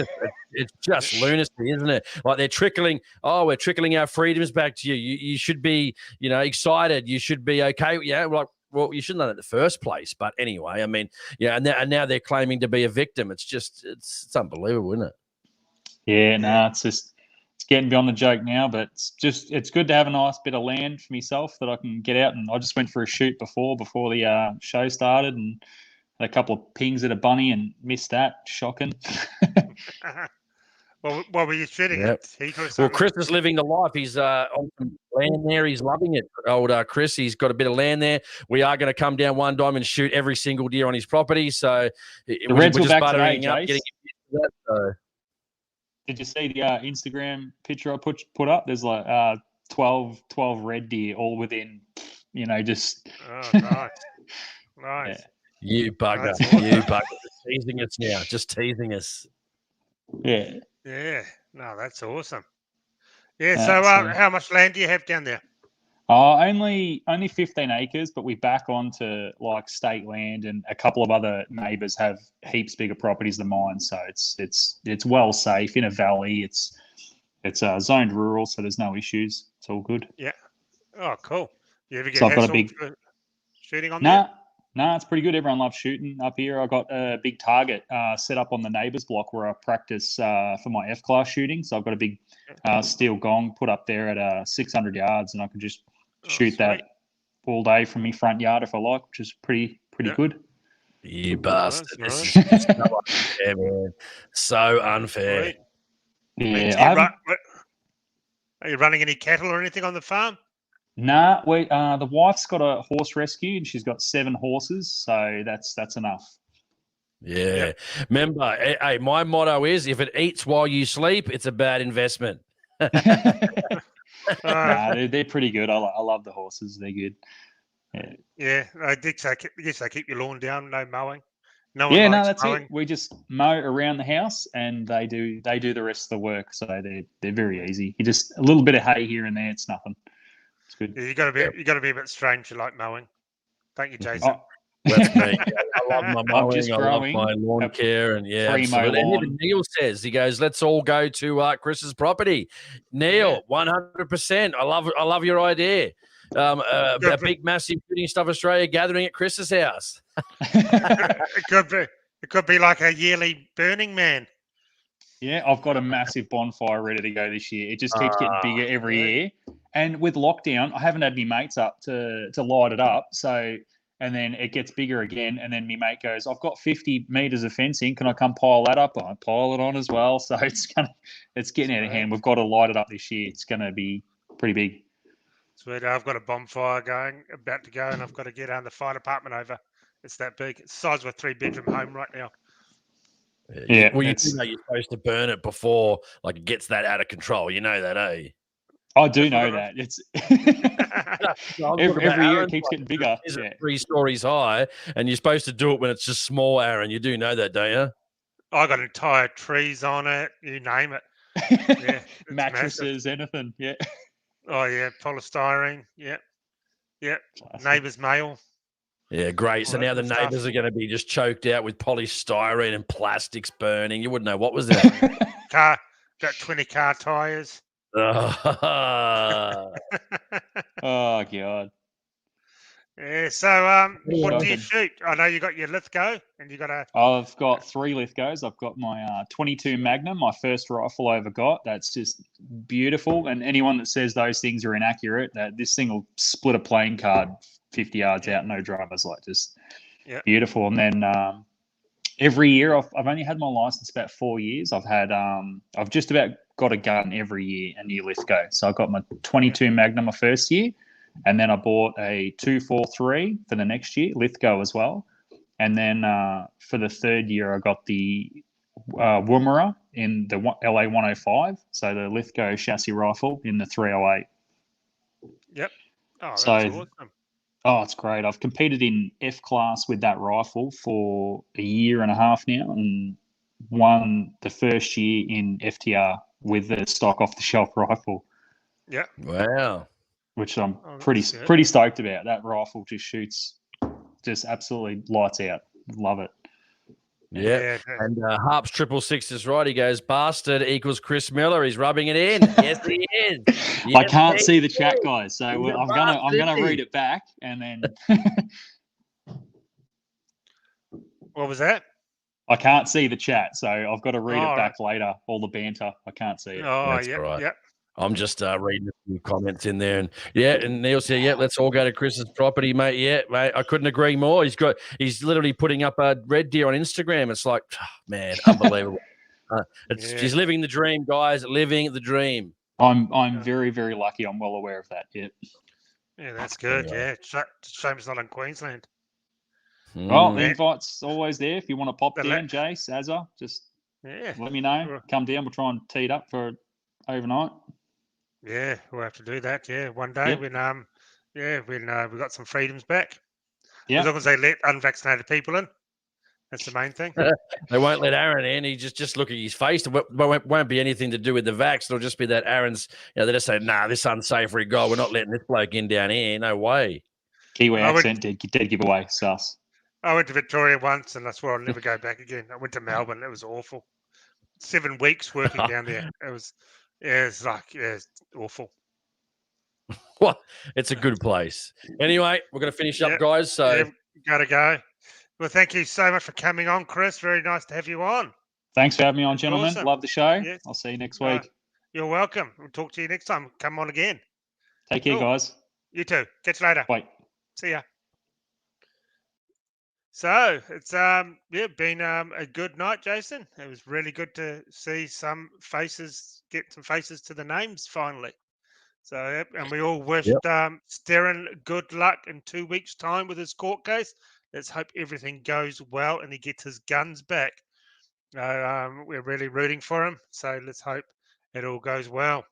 just lunacy, isn't it? Like we're trickling our freedoms back to you. You should be, excited. You should be okay. Yeah. Like, well, you shouldn't have done it in the first place. But anyway, I mean, yeah, and now they're claiming to be a victim. It's unbelievable, isn't it? Yeah, no, it's getting beyond the joke now, but it's good to have a nice bit of land for myself that I can get out. And I just went for a shoot before the show started, and had a couple of pings at a bunny and missed that. Shocking. Well, what were you shooting Yep. at? Heat or Well, something? Chris is living the life. He's on some land there. He's loving it. Old Chris, he's got a bit of land there. We are going to come down one dime and shoot every single deer on his property. So The Reds were back today, up, Jace. getting used to that. So. Did you see the Instagram picture I put up? There's like 12 red deer all within, just. Oh, nice. Nice. Yeah. You bugger. That's awesome. You bugger. Teasing us now. Just teasing us. Yeah. Yeah. No, that's awesome. Yeah. Yeah, So, so- how much land do you have down there? Only 15 acres, but we back onto like state land, and a couple of other neighbours have heaps bigger properties than mine. So it's well safe in a valley. It's zoned rural, so there's no issues. It's all good. Yeah. Oh, cool. You ever get So I've got a hassled big- for shooting on there? Nah, it's pretty good. Everyone loves shooting up here. I got a big target set up on the neighbour's block where I practice for my F-class shooting. So I've got a big steel gong put up there at 600 yards, and I can just shoot that all day from my front yard if I like, which is pretty Yeah. good. You bastard. Nice. This is so unfair, man. So unfair. Sweet. Yeah, Are you running any cattle or anything on the farm? Nah, the wife's got a horse rescue, and she's got 7 horses, so that's enough. Yeah. Remember, hey, my motto is if it eats while you sleep, it's a bad investment. Nah, they're pretty good. I love the horses. They're good. Yeah, I guess they keep your lawn down, no mowing. No one Yeah, no, likes that's mowing. it. We just mow around the house, and they do the rest of the work. So they're very easy. You just a little bit of hay here and there. It's nothing. It's good. Yeah, you got to be a bit strange to like mowing, don't you, Jason? Oh, That's me. I love my I'm just mowing. I love growing my lawn a care, and yeah, primo absolutely. And lawn. even Neil says, he goes, "Let's all go to Chris's property." Neil, 100%. I love your idea. A big, massive Shooting Stuff Australia gathering at Chris's house. It could be like a yearly Burning Man. Yeah, I've got a massive bonfire ready to go this year. It just keeps getting bigger every year. And with lockdown, I haven't had any mates up to light it up. So, and then it gets bigger again. And then my mate goes, "I've got 50 meters of fencing. Can I come pile that up?" I pile it on as well. So it's getting out of hand. We've got to light it up this year. It's going to be pretty big. Sweet. I've got a bonfire about to go, and I've got to get the fire department over. It's that big. It's the size of a 3-bedroom home right now. Yeah, Well, you do know you're supposed to burn it before it gets that out of control. You know that, eh? I do know that. It's every year Aaron, it keeps getting bigger. Is Yeah. it 3 stories high, and you're supposed to do it when it's just small, Aaron. You do know that, don't you? I got entire trees on it. You name it. Yeah, it's Mattresses, anything. Yeah. Oh yeah, polystyrene. Yep. Classic. Neighbour's mail. Yeah, great. So All that now the good stuff. neighbours are going to be just choked out with polystyrene and plastics burning. You wouldn't know what was that. Got 20 car tyres. Oh, Oh god. Yeah. So what do you Shocking. shoot? I know you got your Lithgow, and you got a. I've got 3 Lithgows. I've got my 22 Magnum, my first rifle I ever got. That's just beautiful. And anyone that says those things are inaccurate, that this thing will split a playing card 50 yards out, no dramas, just beautiful. And then every year, I've only had my license about 4 years. I've just about got a gun every year, a new Lithgow. So I got my 22 Magnum my first year, and then I bought a 243 for the next year, Lithgow as well. And then for the third year, I got the Woomera in the LA 105, so the Lithgow chassis rifle in the 308. Yep. Oh, that's So- awesome. Oh, it's great. I've competed in F class with that rifle for a year and a half now, and won the first year in FTR with the stock off the shelf rifle, Yep. wow. which I'm Oh, pretty that's good. pretty stoked about. That rifle just shoots, just absolutely lights out. Love it. Yeah. Yeah. And Harps 666 is right. He goes, bastard equals Chris Miller. He's rubbing it in. Yes, he is. I Yes, can't he see the is. chat, guys, so He's a I'm bastard, gonna isn't read he? it back, and then What was that? I can't see the chat, so I've got to read Oh, it back later. All the banter, I can't see it. Oh, That's yeah, all right. yeah. I'm just reading a few comments in there, and and Neil said, "Yeah, let's all go to Chris's property, mate." Yeah, mate, I couldn't agree more. He's literally putting up a red deer on Instagram. It's like, man, unbelievable. He's living the dream, guys. Living the dream. I'm very, very lucky. I'm well aware of that. Yeah. Yeah, that's good. Anyway. Yeah, shame it's not in Queensland. Well, the Mm. invite's always there. If you want to pop The down, Jace, Azza, just Yeah, let me know. Sure. Come down. We'll try and tee it up for overnight. yeah, we'll have to do that. Yeah, one day Yep. when we got some freedoms back. Yeah. As long as they let unvaccinated people in, that's the main thing. They won't let Aaron in. He just look at his face. It won't be anything to do with the vax. It'll just be that Aaron's. They just say, "Nah, this unsavory guy. We're not letting this bloke in down here. No way." Kiwi I would- accent did give away. Sus. I went to Victoria once, and I swear I'll never go back again. I went to Melbourne. It was awful. 7 weeks working down there. It was, it's awful. Well, it's a good place. Anyway, we're going to finish up, Yep. guys. So Yeah, gotta go. Well, thank you so much for coming on, Chris. Very nice to have you on. Thanks for having me on, gentlemen. Awesome. Love the show. Yes. I'll see you next Uh, week. You're welcome. We'll talk to you next time. Come on again. Take care, cool. guys. You too. Catch you later. Bye. See ya. So it's been a good night, Jason. It was really good to see get some faces to the names finally. So and we all wished Sterren good luck in 2 weeks' time with his court case. Let's hope everything goes well and he gets his guns back. We're really rooting for him. So let's hope it all goes well.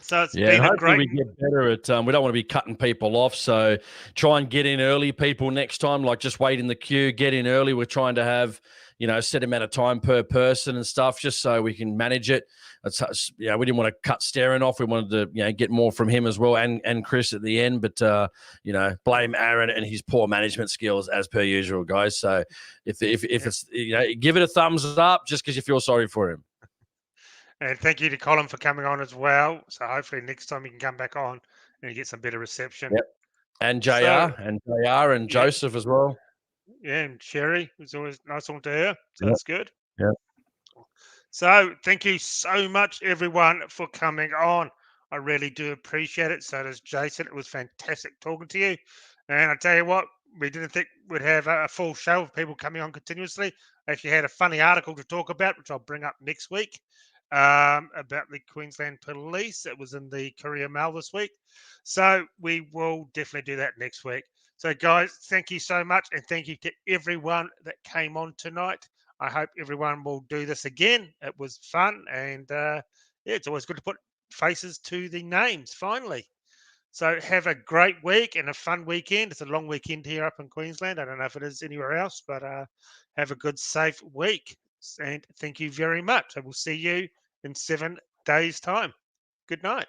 So it's been a hopefully great. we get better at. We don't want to be cutting people off, so try and get in early. People next time, like just wait in the queue, get in early. We're trying to have set amount of time per person and stuff, just so we can manage it. We didn't want to cut Sterren off. We wanted to get more from him as well, and Chris at the end. But blame Aaron and his poor management skills as per usual, guys. So if it's give it a thumbs up just because you feel sorry for him. And thank you to Colin for coming on as well. So hopefully next time he can come back on and get some better reception. Yep. And JR and Joseph as well. Yeah, and Sheree, it was always nice talking to her. So Yep. that's good. Yep. So thank you so much, everyone, for coming on. I really do appreciate it. So does Jason. It was fantastic talking to you. And I tell you what, we didn't think we'd have a full show of people coming on continuously. I actually had a funny article to talk about, which I'll bring up next week. About the Queensland Police. It was in the Courier Mail this week. So we will definitely do that next week. So guys, thank you so much. And thank you to everyone that came on tonight. I hope everyone will do this again. It was fun. And it's always good to put faces to the names finally. So have a great week and a fun weekend. It's a long weekend here up in Queensland. I don't know if it is anywhere else, but have a good, safe week. And thank you very much. I will see you in 7 days' time. Good night.